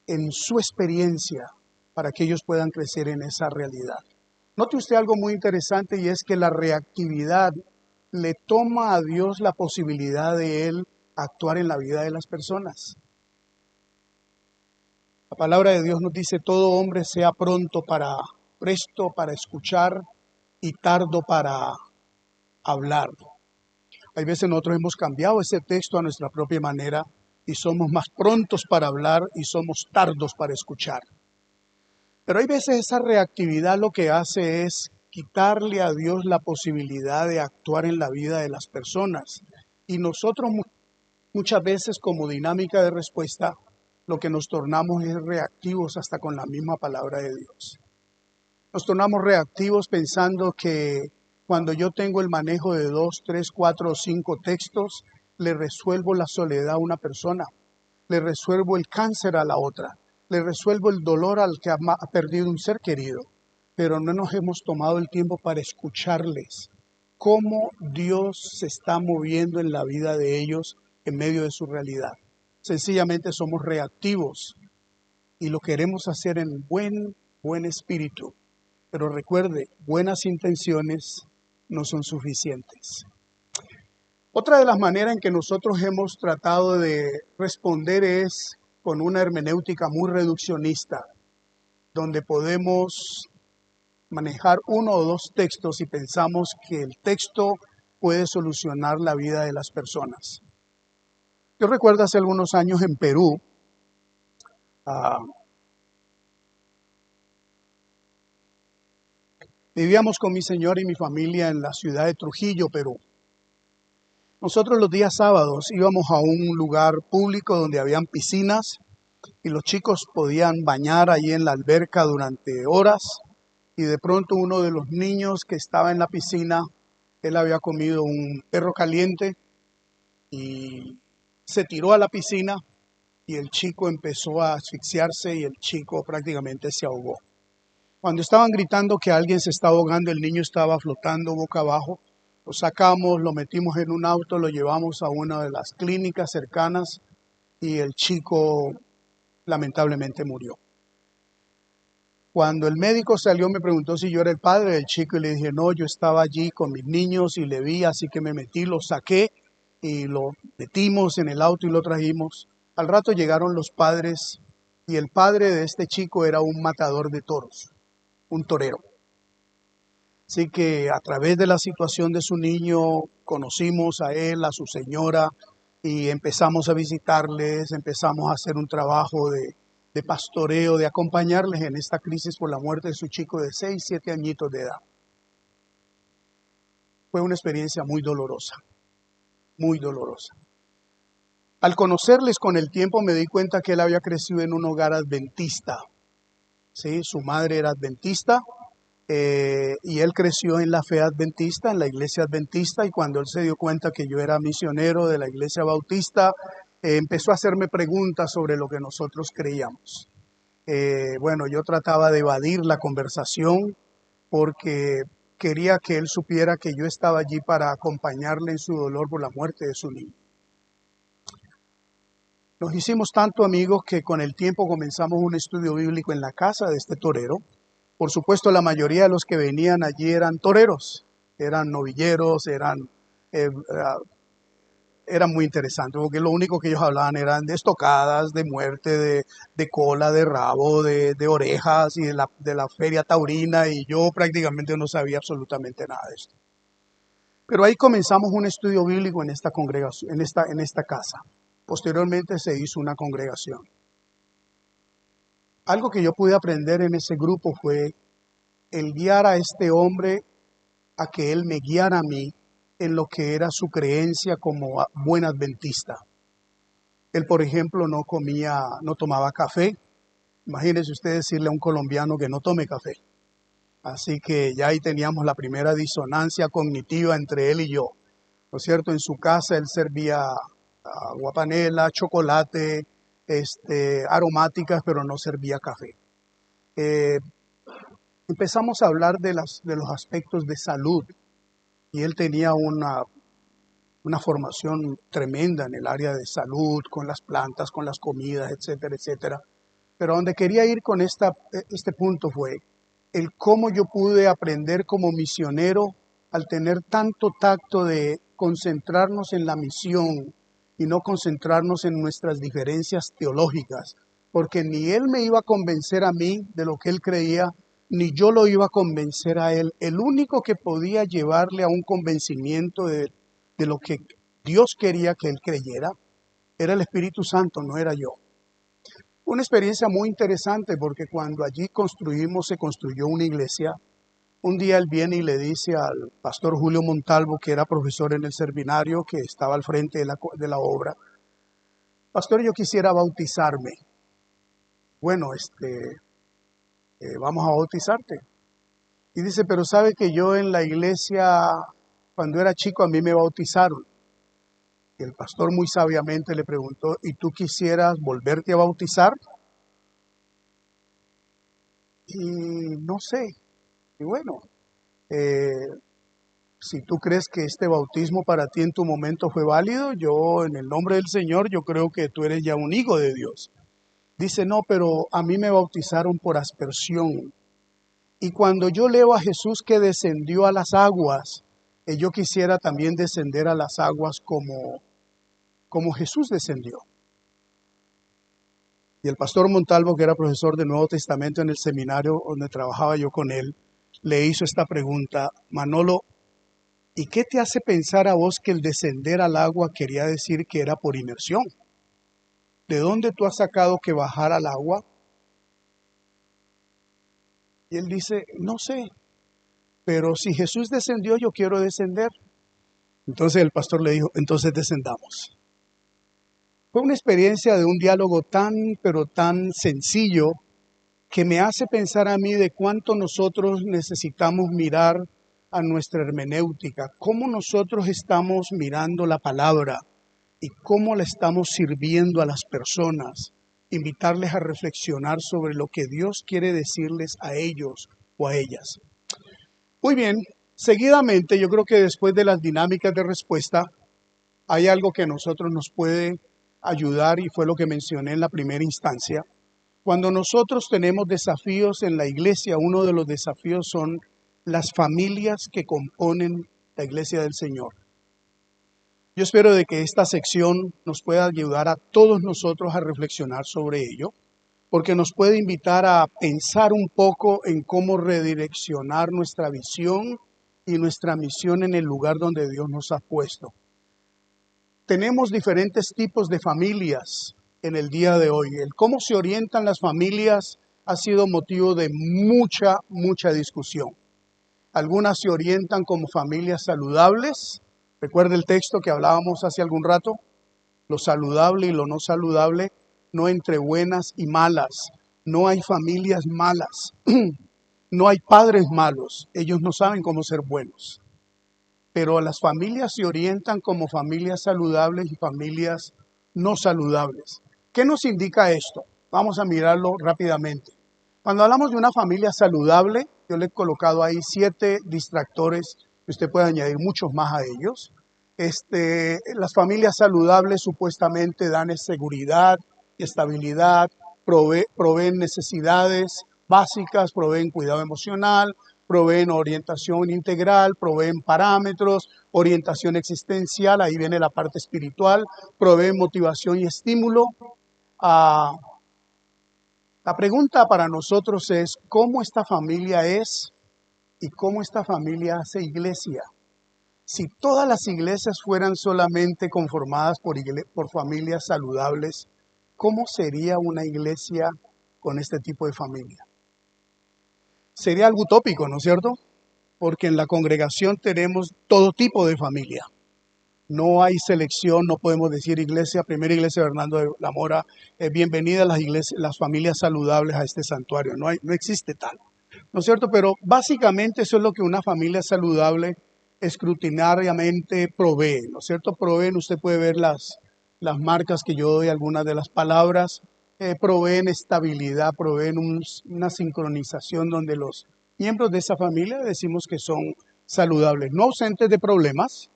en su experiencia para que ellos puedan crecer en esa realidad. Note usted algo muy interesante y es que la reactividad le toma a Dios la posibilidad de Él actuar en la vida de las personas. La palabra de Dios nos dice, todo hombre sea presto para escuchar y tardo para hablar. Hay veces nosotros hemos cambiado ese texto a nuestra propia manera y somos más prontos para hablar y somos tardos para escuchar. Pero hay veces esa reactividad lo que hace es quitarle a Dios la posibilidad de actuar en la vida de las personas. Y nosotros muchas veces como dinámica de respuesta, lo que nos tornamos es reactivos hasta con la misma palabra de Dios. Nos tornamos reactivos pensando que cuando yo tengo el manejo de 2, 3, 4 o 5 textos, le resuelvo la soledad a una persona, le resuelvo el cáncer a la otra, le resuelvo el dolor al que ha perdido un ser querido, pero no nos hemos tomado el tiempo para escucharles cómo Dios se está moviendo en la vida de ellos en medio de su realidad. Sencillamente somos reactivos y lo queremos hacer en buen espíritu. Pero recuerde, buenas intenciones no son suficientes. Otra de las maneras en que nosotros hemos tratado de responder es con una hermenéutica muy reduccionista, donde podemos manejar uno o dos textos y pensamos que el texto puede solucionar la vida de las personas. Yo recuerdo hace algunos años en Perú, vivíamos con mi señora y mi familia en la ciudad de Trujillo, Perú. Nosotros los días sábados íbamos a un lugar público donde habían piscinas y los chicos podían bañar allí en la alberca durante horas y de pronto uno de los niños que estaba en la piscina, él había comido un perro caliente y se tiró a la piscina y el chico empezó a asfixiarse y el chico prácticamente se ahogó. Cuando estaban gritando que alguien se estaba ahogando, el niño estaba flotando boca abajo. Lo sacamos, lo metimos en un auto, lo llevamos a una de las clínicas cercanas y el chico lamentablemente murió. Cuando el médico salió me preguntó si yo era el padre del chico y le dije no, yo estaba allí con mis niños y le vi, así que me metí, lo saqué y lo metimos en el auto y lo trajimos. Al rato llegaron los padres y el padre de este chico era un matador de toros, un torero. Así que a través de la situación de su niño conocimos a él, a su señora y empezamos a visitarles, empezamos a hacer un trabajo de pastoreo, de acompañarles en esta crisis por la muerte de su chico de 6, 7 añitos de edad. Fue una experiencia muy dolorosa, muy dolorosa. Al conocerles con el tiempo me di cuenta que él había crecido en un hogar adventista. ¿Sí? Su madre era adventista. Y él creció en la fe adventista, en la iglesia adventista, y cuando él se dio cuenta que yo era misionero de la iglesia bautista, empezó a hacerme preguntas sobre lo que nosotros creíamos. Bueno, yo trataba de evadir la conversación porque quería que él supiera que yo estaba allí para acompañarle en su dolor por la muerte de su niño. Nos hicimos tanto amigos que con el tiempo comenzamos un estudio bíblico en la casa de este torero. Por supuesto, la mayoría de los que venían allí eran toreros, eran novilleros, eran muy interesantes, porque lo único que ellos hablaban eran de estocadas, de muerte, de cola, de rabo, de orejas y de la feria taurina, y yo prácticamente no sabía absolutamente nada de esto. Pero ahí comenzamos un estudio bíblico en esta congregación, en esta casa. Posteriormente se hizo una congregación. Algo que yo pude aprender en ese grupo fue el guiar a este hombre a que él me guiara a mí en lo que era su creencia como buen adventista. Él, por ejemplo, no tomaba café. Imagínense usted decirle a un colombiano que no tome café. Así que ya ahí teníamos la primera disonancia cognitiva entre él y yo. ¿No es cierto? En su casa él servía agua panela, chocolate, aromáticas, pero no servía café. Empezamos a hablar de los aspectos de salud y él tenía una formación tremenda en el área de salud, con las plantas, con las comidas, etcétera, etcétera. Pero donde quería ir con este punto fue el cómo yo pude aprender como misionero al tener tanto tacto de concentrarnos en la misión y no concentrarnos en nuestras diferencias teológicas, porque ni él me iba a convencer a mí de lo que él creía, ni yo lo iba a convencer a él. El único que podía llevarle a un convencimiento de lo que Dios quería que él creyera era el Espíritu Santo, no era yo. Una experiencia muy interesante porque cuando allí se construyó una iglesia. Un día él viene y le dice al pastor Julio Montalvo, que era profesor en el seminario, que estaba al frente de la obra: pastor, yo quisiera bautizarme. Bueno, vamos a bautizarte. Y dice, pero sabe que yo en la iglesia, cuando era chico, a mí me bautizaron. Y el pastor muy sabiamente le preguntó, ¿y tú quisieras volverte a bautizar? Y no sé. Y bueno, eh, si tú crees que este bautismo para ti en tu momento fue válido, yo en el nombre del Señor, yo creo que tú eres ya un hijo de Dios. Dice, no, pero a mí me bautizaron por aspersión. Y cuando yo leo a Jesús que descendió a las aguas, yo quisiera también descender a las aguas como Jesús descendió. Y el pastor Montalvo, que era profesor del Nuevo Testamento en el seminario donde trabajaba yo con él, le hizo esta pregunta, Manolo, ¿y qué te hace pensar a vos que el descender al agua quería decir que era por inmersión? ¿De dónde tú has sacado que bajar al agua? Y él dice, no sé, pero si Jesús descendió, yo quiero descender. Entonces el pastor le dijo, entonces descendamos. Fue una experiencia de un diálogo tan, pero tan sencillo, que me hace pensar a mí de cuánto nosotros necesitamos mirar a nuestra hermenéutica, cómo nosotros estamos mirando la palabra y cómo la estamos sirviendo a las personas, invitarles a reflexionar sobre lo que Dios quiere decirles a ellos o a ellas. Muy bien, seguidamente yo creo que después de las dinámicas de respuesta, hay algo que a nosotros nos puede ayudar y fue lo que mencioné en la primera instancia. Cuando nosotros tenemos desafíos en la iglesia, uno de los desafíos son las familias que componen la iglesia del Señor. Yo espero de que esta sección nos pueda ayudar a todos nosotros a reflexionar sobre ello, porque nos puede invitar a pensar un poco en cómo redireccionar nuestra visión y nuestra misión en el lugar donde Dios nos ha puesto. Tenemos diferentes tipos de familias en el día de hoy. El cómo se orientan las familias ha sido motivo de mucha discusión. Algunas se orientan como familias saludables. Recuerda el texto que hablábamos hace algún rato. Lo saludable y lo no saludable, no entre buenas y malas. No hay familias malas. No hay padres malos. Ellos no saben cómo ser buenos. Pero las familias se orientan como familias saludables y familias no saludables. ¿Qué nos indica esto? Vamos a mirarlo rápidamente. Cuando hablamos de una familia saludable, yo le he colocado ahí 7 distractores, que usted puede añadir muchos más a ellos. Las familias saludables supuestamente dan seguridad y estabilidad, proveen necesidades básicas, proveen cuidado emocional, proveen orientación integral, proveen parámetros, orientación existencial, ahí viene la parte espiritual, proveen motivación y estímulo. La pregunta para nosotros es, ¿cómo esta familia es y cómo esta familia hace iglesia? Si todas las iglesias fueran solamente conformadas por familias saludables, ¿cómo sería una iglesia con este tipo de familia? Sería algo utópico, ¿no es cierto? Porque en la congregación tenemos todo tipo de familia. No hay selección, no podemos decir iglesia, primera iglesia de Hernando de la Mora, bienvenida a las familias saludables a este santuario. No existe tal, ¿no es cierto? Pero básicamente eso es lo que una familia saludable escrutinariamente provee, ¿no es cierto? Proveen, usted puede ver las marcas que yo doy, algunas de las palabras, proveen estabilidad, proveen una sincronización donde los miembros de esa familia decimos que son saludables, no ausentes de problemas,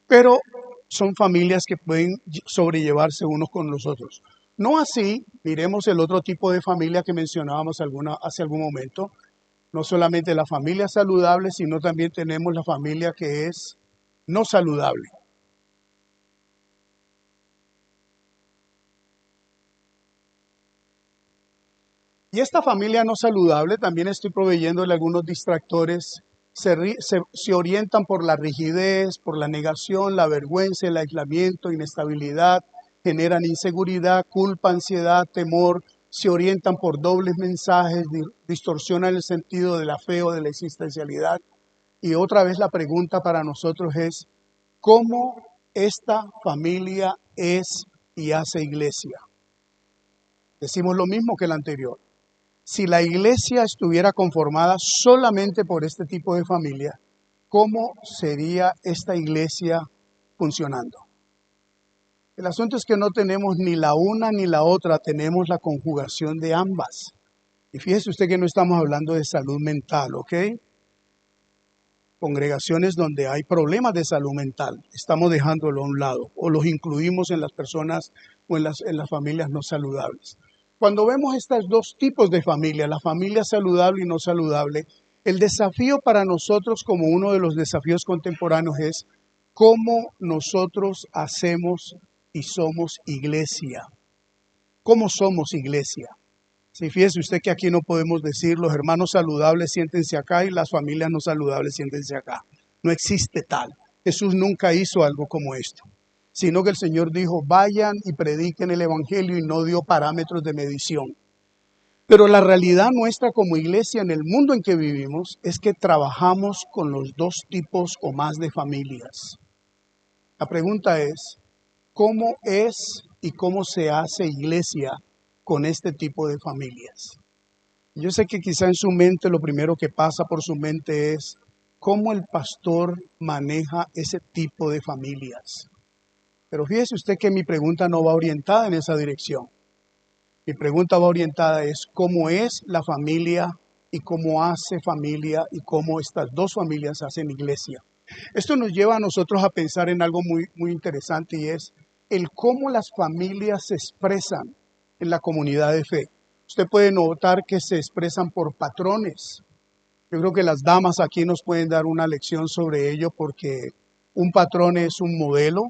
pero son familias que pueden sobrellevarse unos con los otros. No así, miremos el otro tipo de familia que mencionábamos hace algún momento, no solamente la familia saludable, sino también tenemos la familia que es no saludable. Y esta familia no saludable, también estoy proveyéndole algunos distractores, se orientan por la rigidez, por la negación, la vergüenza, el aislamiento, inestabilidad, generan inseguridad, culpa, ansiedad, temor, se orientan por dobles mensajes, distorsionan el sentido de la fe o de la existencialidad. Y otra vez la pregunta para nosotros es, ¿cómo esta familia es y hace iglesia? Decimos lo mismo que la anterior. Si la iglesia estuviera conformada solamente por este tipo de familia, ¿cómo sería esta iglesia funcionando? El asunto es que no tenemos ni la una ni la otra, tenemos la conjugación de ambas. Y fíjese usted que no estamos hablando de salud mental, ¿ok? Congregaciones donde hay problemas de salud mental, estamos dejándolo a un lado o los incluimos en las personas o en las familias no saludables. Cuando vemos estos dos tipos de familia, la familia saludable y no saludable, el desafío para nosotros como uno de los desafíos contemporáneos es cómo nosotros hacemos y somos iglesia. ¿Cómo somos iglesia? Si fíjese usted que aquí no podemos decir los hermanos saludables siéntense acá y las familias no saludables siéntense acá. No existe tal. Jesús nunca hizo algo como esto, sino que el Señor dijo, vayan y prediquen el evangelio y no dio parámetros de medición. Pero la realidad nuestra como iglesia en el mundo en que vivimos es que trabajamos con los dos tipos o más de familias. La pregunta es, ¿cómo es y cómo se hace iglesia con este tipo de familias? Yo sé que quizá en su mente lo primero que pasa por su mente es cómo el pastor maneja ese tipo de familias. Pero fíjese usted que mi pregunta no va orientada en esa dirección. Mi pregunta va orientada es cómo es la familia y cómo hace familia y cómo estas dos familias hacen iglesia. Esto nos lleva a nosotros a pensar en algo muy interesante y es el cómo las familias se expresan en la comunidad de fe. Usted puede notar que se expresan por patrones. Yo creo que las damas aquí nos pueden dar una lección sobre ello porque un patrón es un modelo.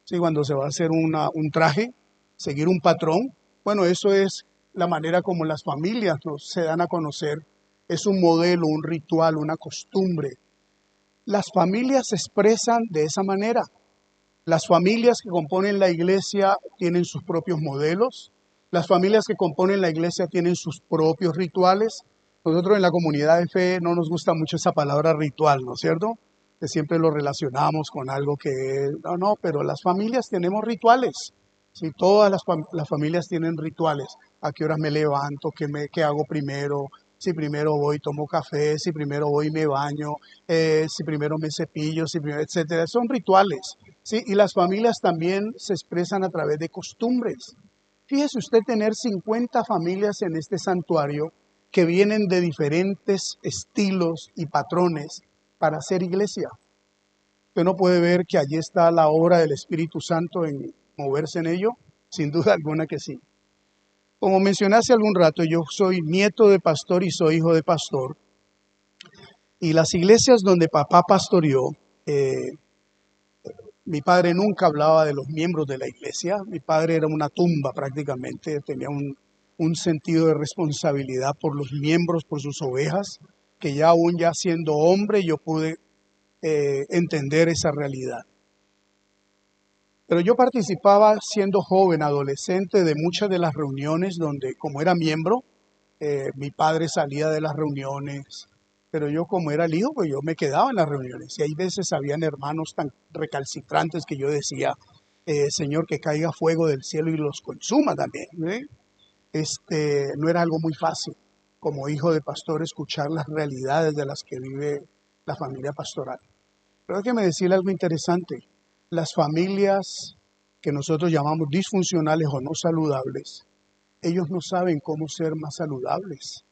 ¿Sí? Cuando se va a hacer un traje, seguir un patrón. Bueno, eso es la manera como las familias se dan a conocer. Es un modelo, un ritual, una costumbre. Las familias se expresan de esa manera. Las familias que componen la iglesia tienen sus propios modelos. Las familias que componen la iglesia tienen sus propios rituales. Nosotros en la comunidad de fe no nos gusta mucho esa palabra ritual, ¿no es cierto? Que siempre lo relacionamos con algo que no, pero las familias tenemos rituales. Sí, todas las familias tienen rituales. ¿A qué horas me levanto? ¿Qué hago primero? Si primero voy, tomo café, si primero voy, me baño, si primero me cepillo, etcétera. Son rituales. ¿Sí? Y las familias también se expresan a través de costumbres. Fíjese usted tener 50 familias en este santuario que vienen de diferentes estilos y patrones para hacer iglesia. Usted no puede ver que allí está la obra del Espíritu Santo en moverse en ello, sin duda alguna que sí. Como mencioné hace algún rato, yo soy nieto de pastor y soy hijo de pastor. Y las iglesias donde papá pastoreó, mi padre nunca hablaba de los miembros de la iglesia. Mi padre era una tumba prácticamente, tenía un sentido de responsabilidad por los miembros, por sus ovejas, que ya aún ya siendo hombre yo pude entender esa realidad. Pero yo participaba siendo joven, adolescente, de muchas de las reuniones donde, como era miembro, mi padre salía de las reuniones, pero yo como era el hijo, pues yo me quedaba en las reuniones. Y hay veces habían hermanos tan recalcitrantes que yo decía, Señor, que caiga fuego del cielo y los consuma también. No era algo muy fácil, como hijo de pastor, escuchar las realidades de las que vive la familia pastoral. Pero déjeme decirle algo interesante. Las familias que nosotros llamamos disfuncionales o no saludables, ellos no saben cómo ser más saludables.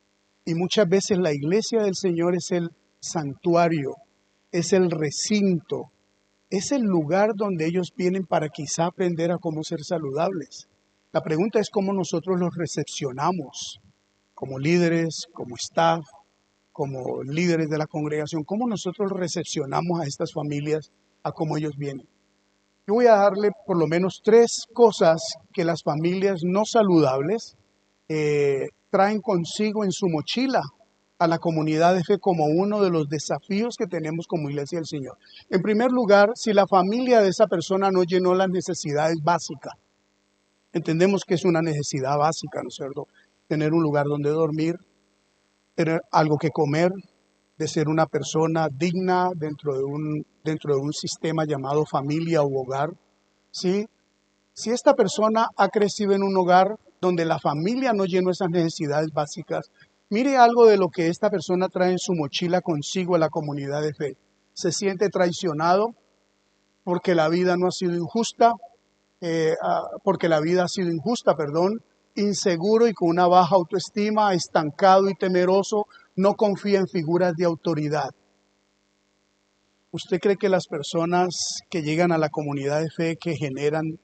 Y muchas veces la iglesia del Señor es el santuario, es el recinto, es el lugar donde ellos vienen para quizá aprender a cómo ser saludables. La pregunta es cómo nosotros los recepcionamos como líderes, como staff, como líderes de la congregación, cómo nosotros recepcionamos a estas familias, a cómo ellos vienen. Yo voy a darle por lo menos 3 cosas que las familias no saludables traen consigo en su mochila a la comunidad de fe como uno de los desafíos que tenemos como iglesia del Señor. En primer lugar, si la familia de esa persona no llenó las necesidades básicas, entendemos que es una necesidad básica, ¿no es cierto? Tener un lugar donde dormir, tener algo que comer, de ser una persona digna dentro de un sistema llamado familia u hogar, ¿sí? Si esta persona ha crecido en un hogar donde la familia no llenó esas necesidades básicas, mire algo de lo que esta persona trae en su mochila consigo a la comunidad de fe. Se siente traicionado porque la vida no ha sido injusta, porque la vida ha sido injusta, inseguro y con una baja autoestima, estancado y temeroso, no confía en figuras de autoridad. ¿Usted cree que las personas que llegan a la comunidad de fe que generan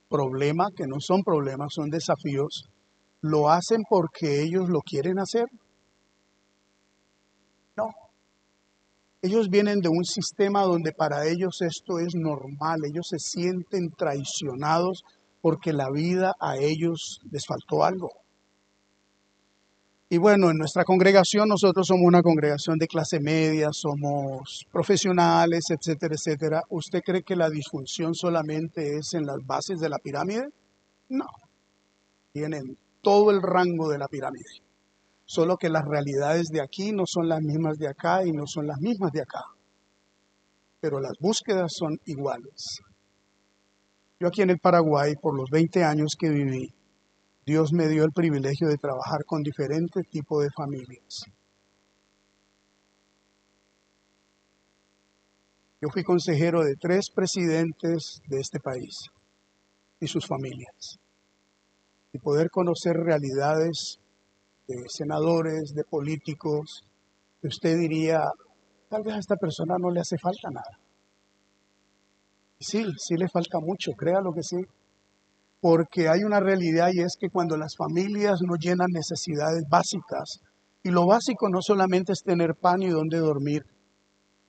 problemas, que no son problemas, son desafíos, lo hacen porque ellos lo quieren hacer? No. Ellos vienen de un sistema donde para ellos esto es normal. Ellos se sienten traicionados porque la vida a ellos les faltó algo. Y bueno, en nuestra congregación nosotros somos una congregación de clase media, somos profesionales, etcétera, etcétera. ¿Usted cree que la disfunción solamente es en las bases de la pirámide? No. Tiene en todo el rango de la pirámide. Solo que las realidades de aquí no son las mismas de acá y no son las mismas de acá. Pero las búsquedas son iguales. Yo aquí en el Paraguay, por los 20 años que viví, Dios me dio el privilegio de trabajar con diferentes tipos de familias. Yo fui consejero de 3 presidentes de este país y sus familias. Y poder conocer realidades de senadores, de políticos, que usted diría, tal vez a esta persona no le hace falta nada. Sí, sí le falta mucho, créalo que sí. Porque hay una realidad y es que cuando las familias no llenan necesidades básicas, y lo básico no solamente es tener pan y donde dormir,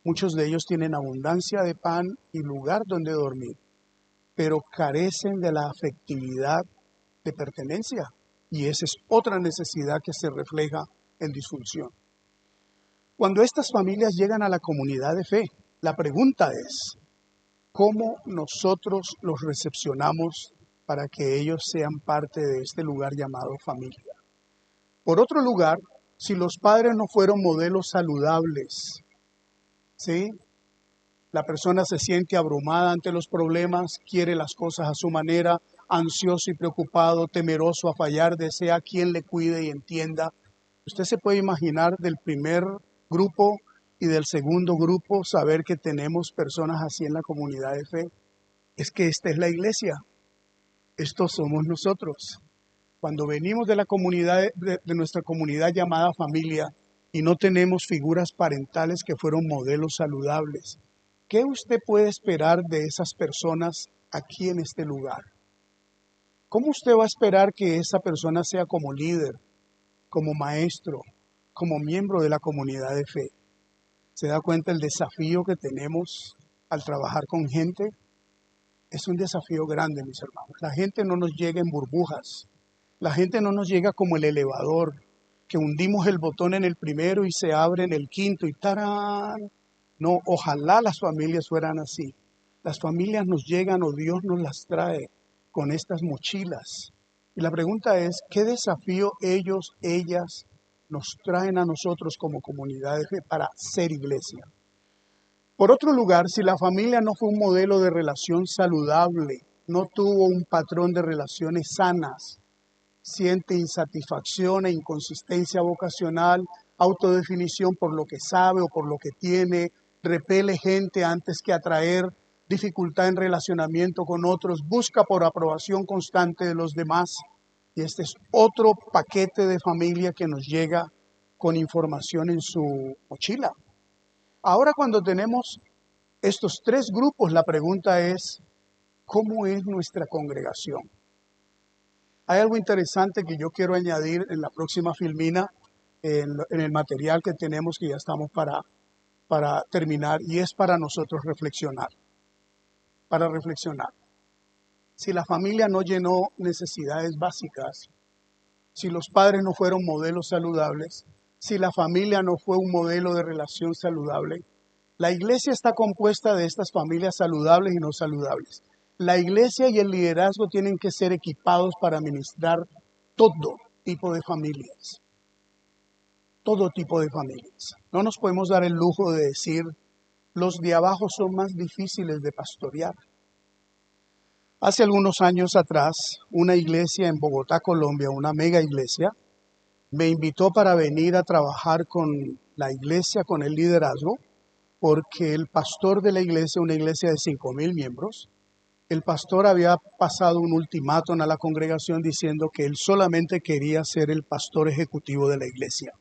muchos de ellos tienen abundancia de pan y lugar donde dormir, pero carecen de la afectividad de pertenencia, y esa es otra necesidad que se refleja en disfunción. Cuando estas familias llegan a la comunidad de fe, la pregunta es, ¿cómo nosotros los recepcionamos para que ellos sean parte de este lugar llamado familia? Por otro lugar, si los padres no fueron modelos saludables, ¿sí? La persona se siente abrumada ante los problemas, quiere las cosas a su manera, ansioso y preocupado, temeroso a fallar, desea quien le cuide y entienda. Usted se puede imaginar del primer grupo y del segundo grupo saber que tenemos personas así en la comunidad de fe. Es que esta es la iglesia. Estos somos nosotros. Cuando venimos de la comunidad, de nuestra comunidad llamada familia, y no tenemos figuras parentales que fueron modelos saludables, ¿qué usted puede esperar de esas personas aquí en este lugar? ¿Cómo usted va a esperar que esa persona sea como líder, como maestro, como miembro de la comunidad de fe? ¿Se da cuenta el desafío que tenemos al trabajar con gente? Es un desafío grande, mis hermanos. La gente no nos llega en burbujas. La gente no nos llega como el elevador, que hundimos el botón en el primero y se abre en el quinto y ¡tarán! No, ojalá las familias fueran así. Las familias nos llegan o Dios nos las trae con estas mochilas. Y la pregunta es, ¿qué desafío ellas nos traen a nosotros como comunidad de fe para ser iglesia? Por otro lugar, si la familia no fue un modelo de relación saludable, no tuvo un patrón de relaciones sanas, siente insatisfacción e inconsistencia vocacional, autodefinición por lo que sabe o por lo que tiene, repele gente antes que atraer, dificultad en relacionamiento con otros, busca por aprobación constante de los demás. Y este es otro paquete de familia que nos llega con información en su mochila. Ahora cuando tenemos estos 3 grupos, la pregunta es, ¿cómo es nuestra congregación? Hay algo interesante que yo quiero añadir en la próxima filmina, en el material que tenemos, que ya estamos para terminar, y es para nosotros reflexionar. Para reflexionar. Si la familia no llenó necesidades básicas, si los padres no fueron modelos saludables, si la familia no fue un modelo de relación saludable, la iglesia está compuesta de estas familias saludables y no saludables. La iglesia y el liderazgo tienen que ser equipados para administrar todo tipo de familias. Todo tipo de familias. No nos podemos dar el lujo de decir, los de abajo son más difíciles de pastorear. Hace algunos años atrás, una iglesia en Bogotá, Colombia, una mega iglesia, me invitó para venir a trabajar con la iglesia, con el liderazgo, porque el pastor de la iglesia, una iglesia de 5,000 miembros, el pastor había pasado un ultimátum a la congregación diciendo que él solamente quería ser el pastor ejecutivo de la iglesia.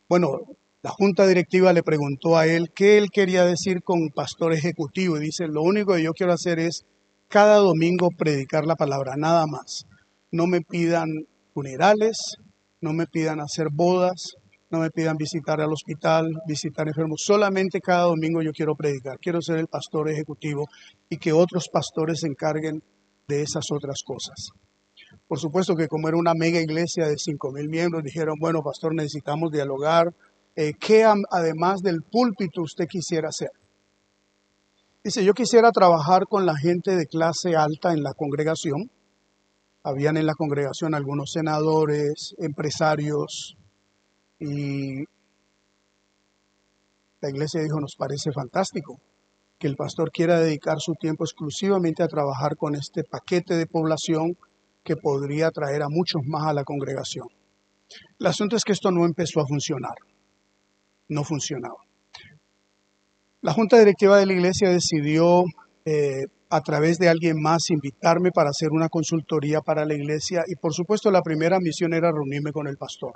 Bueno, la junta directiva le preguntó a él qué él quería decir con pastor ejecutivo y dice, lo único que yo quiero hacer es cada domingo predicar la palabra, nada más. No me pidan funerales, no me pidan hacer bodas, no me pidan visitar al hospital, visitar enfermos. Solamente cada domingo yo quiero predicar, quiero ser el pastor ejecutivo y que otros pastores se encarguen de esas otras cosas. Por supuesto que como era una mega iglesia de 5,000 miembros, dijeron, bueno, pastor, necesitamos dialogar. ¿Qué además del púlpito usted quisiera hacer? Dice, yo quisiera trabajar con la gente de clase alta en la congregación. Habían en la congregación algunos senadores, empresarios, y la iglesia dijo, nos parece fantástico que el pastor quiera dedicar su tiempo exclusivamente a trabajar con este paquete de población que podría atraer a muchos más a la congregación. El asunto es que esto no empezó a funcionar, no funcionaba. La junta directiva de la iglesia decidió a través de alguien más invitarme para hacer una consultoría para la iglesia y por supuesto la primera misión era reunirme con el pastor.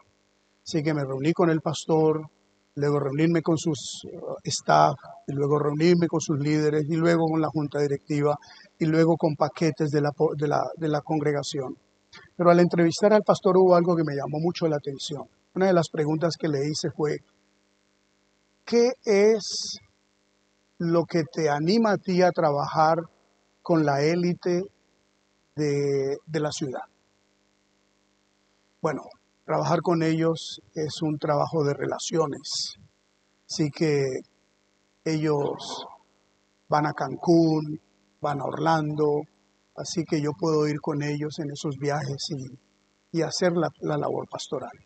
Así que me reuní con el pastor, luego reunirme con sus staff, y luego reunirme con sus líderes y luego con la junta directiva y luego con paquetes de la congregación. Pero al entrevistar al pastor hubo algo que me llamó mucho la atención. Una de las preguntas que le hice fue, ¿qué es lo que te anima a ti a trabajar con la élite de la ciudad? Bueno, trabajar con ellos es un trabajo de relaciones. Así que ellos van a Cancún, van a Orlando, así que yo puedo ir con ellos en esos viajes y hacer la labor pastoral.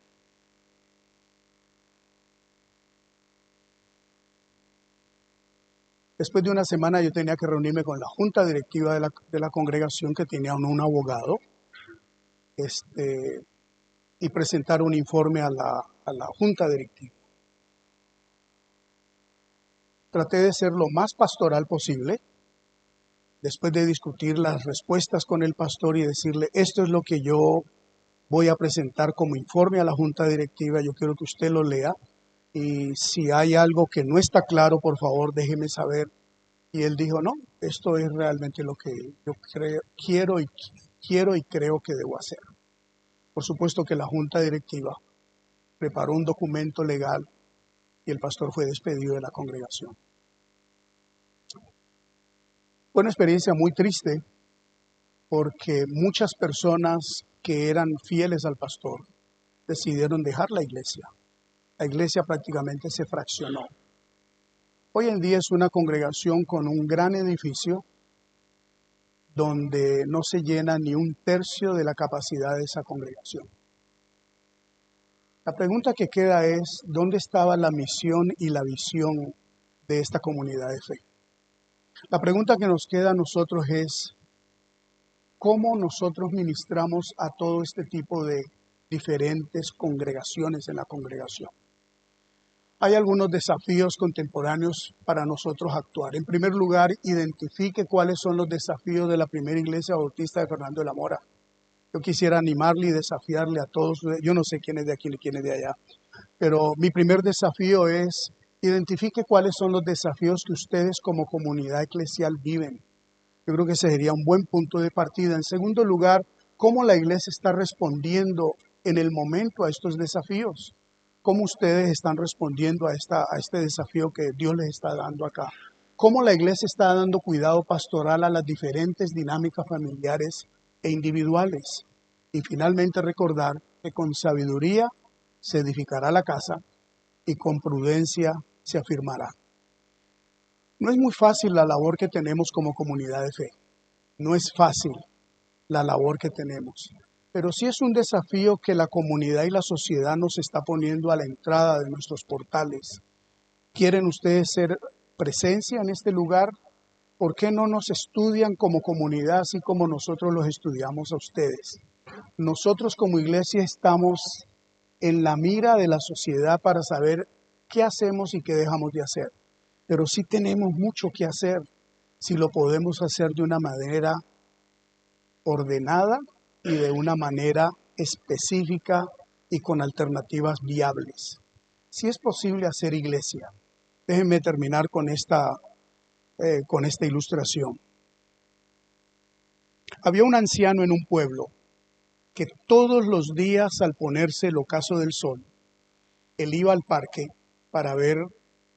Después de una semana yo tenía que reunirme con la junta directiva de la congregación que tenía un abogado y presentar un informe a la junta directiva. Traté de ser lo más pastoral posible, después de discutir las respuestas con el pastor y decirle, esto es lo que yo voy a presentar como informe a la junta directiva, yo quiero que usted lo lea y si hay algo que no está claro, por favor, déjeme saber. Y él dijo, no, esto es realmente lo que yo quiero y creo que debo hacer. Por supuesto que la junta directiva preparó un documento legal y el pastor fue despedido de la congregación. Fue una experiencia muy triste porque muchas personas que eran fieles al pastor decidieron dejar la iglesia. La iglesia prácticamente se fraccionó. Hoy en día es una congregación con un gran edificio donde no se llena ni un tercio de la capacidad de esa congregación. La pregunta que queda es, ¿dónde estaba la misión y la visión de esta comunidad de fe? La pregunta que nos queda a nosotros es, ¿cómo nosotros ministramos a todo este tipo de diferentes congregaciones en la congregación? Hay algunos desafíos contemporáneos para nosotros actuar. En primer lugar, identifique cuáles son los desafíos de la primera iglesia bautista de Fernando de la Mora. Yo quisiera animarle y desafiarle a todos. Yo no sé quién es de aquí ni quién es de allá, pero mi primer desafío es identifique cuáles son los desafíos que ustedes como comunidad eclesial viven. Yo creo que ese sería un buen punto de partida. En segundo lugar, cómo la iglesia está respondiendo en el momento a estos desafíos. ¿Cómo ustedes están respondiendo a este desafío que Dios les está dando acá? ¿Cómo la iglesia está dando cuidado pastoral a las diferentes dinámicas familiares e individuales? Y finalmente recordar que con sabiduría se edificará la casa y con prudencia se afirmará. No es muy fácil la labor que tenemos como comunidad de fe. No es fácil la labor que tenemos. Pero sí es un desafío que la comunidad y la sociedad nos está poniendo a la entrada de nuestros portales. ¿Quieren ustedes ser presencia en este lugar ¿por qué no nos estudian como comunidad así como nosotros los estudiamos a ustedes? Nosotros como iglesia estamos en la mira de la sociedad para saber qué hacemos y qué dejamos de hacer. Pero sí tenemos mucho que hacer si lo podemos hacer de una manera ordenada y de una manera específica y con alternativas viables. Si es posible hacer iglesia. Déjenme terminar con esta ilustración. Había un anciano en un pueblo que todos los días al ponerse el ocaso del sol, él iba al parque para ver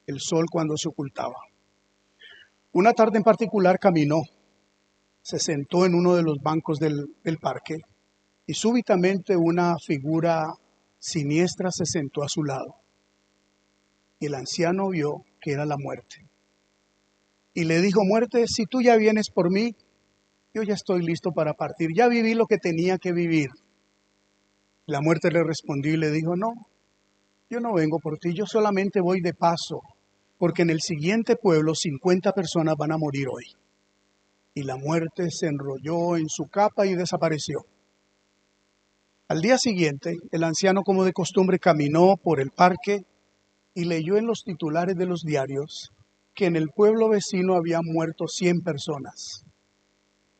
el sol cuando se ocultaba. Una tarde en particular caminó, se sentó en uno de los bancos del parque y súbitamente una figura siniestra se sentó a su lado. Y el anciano vio que era la muerte. Y le dijo: muerte, si tú ya vienes por mí, yo ya estoy listo para partir. Ya viví lo que tenía que vivir. La muerte le respondió y le dijo: no, yo no vengo por ti, yo solamente voy de paso, porque en el siguiente pueblo 50 personas van a morir hoy. Y la muerte se enrolló en su capa y desapareció. Al día siguiente, el anciano, como de costumbre, caminó por el parque y leyó en los titulares de los diarios que en el pueblo vecino habían muerto 100 personas.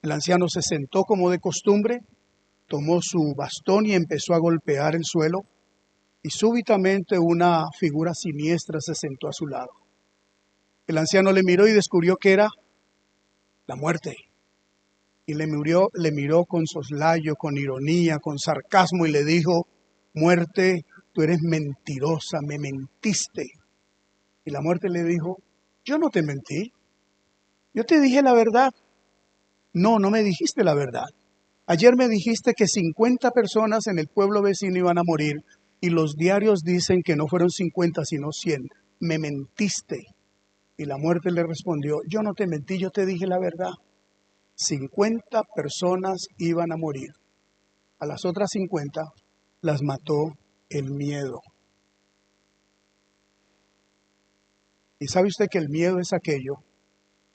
El anciano se sentó como de costumbre, tomó su bastón y empezó a golpear el suelo, y súbitamente una figura siniestra se sentó a su lado. El anciano le miró y descubrió que era la muerte. Y le miró con soslayo, con ironía, con sarcasmo y le dijo: muerte, tú eres mentirosa, me mentiste. Y la muerte le dijo: yo no te mentí, yo te dije la verdad. No, no me dijiste la verdad. Ayer me dijiste que 50 personas en el pueblo vecino iban a morir y los diarios dicen que no fueron 50 sino 100. Me mentiste. Y la muerte le respondió: yo no te mentí, yo te dije la verdad. 50 personas iban a morir. A las otras 50 las mató el miedo. Y sabe usted que el miedo es aquello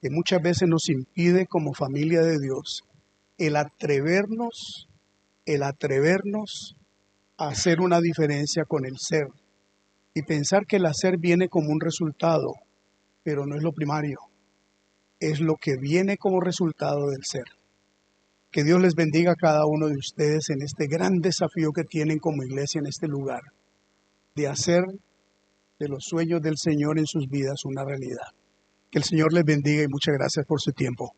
que muchas veces nos impide, como familia de Dios, el atrevernos a hacer una diferencia con el ser y pensar que el hacer viene como un resultado, pero no es lo primario, es lo que viene como resultado del ser. Que Dios les bendiga a cada uno de ustedes en este gran desafío que tienen como iglesia en este lugar, de hacer de los sueños del Señor en sus vidas una realidad. Que el Señor les bendiga y muchas gracias por su tiempo.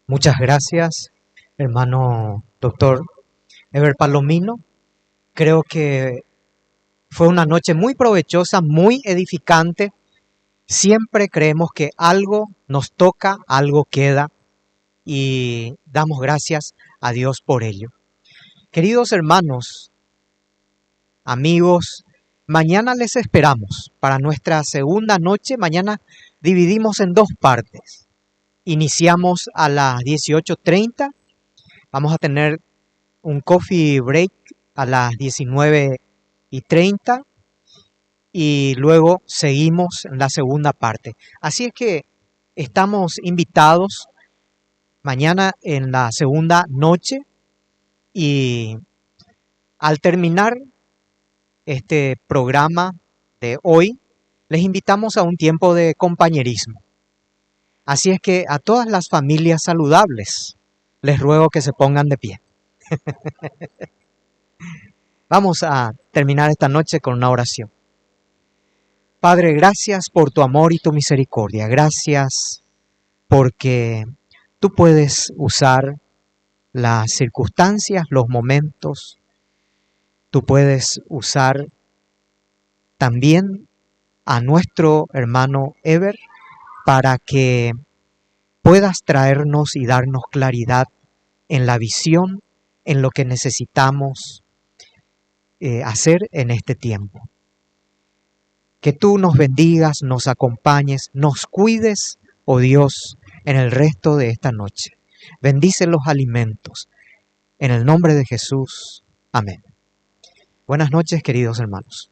Muchas gracias, hermano doctor Ever Palomino. Creo que fue una noche muy provechosa, muy edificante. Siempre creemos que algo nos toca, algo queda, y damos gracias a Dios por ello. Queridos hermanos, amigos, mañana les esperamos para nuestra segunda noche. Mañana dividimos en dos partes. Iniciamos a las 18:30. Vamos a tener un coffee break a las 19:30 y luego seguimos en la segunda parte. Así es que estamos invitados mañana en la segunda noche, y al terminar este programa de hoy, les invitamos a un tiempo de compañerismo. Así es que a todas las familias saludables les ruego que se pongan de pie. Vamos a terminar esta noche con una oración. Padre, gracias por tu amor y tu misericordia. Gracias porque tú puedes usar las circunstancias, los momentos. Tú puedes usar también a nuestro hermano Ever para que puedas traernos y darnos claridad en la visión, en lo que necesitamos hacer en este tiempo. Que tú nos bendigas, nos acompañes, nos cuides, oh Dios, en el resto de esta noche. Bendice los alimentos. En el nombre de Jesús. Amén. Buenas noches, queridos hermanos.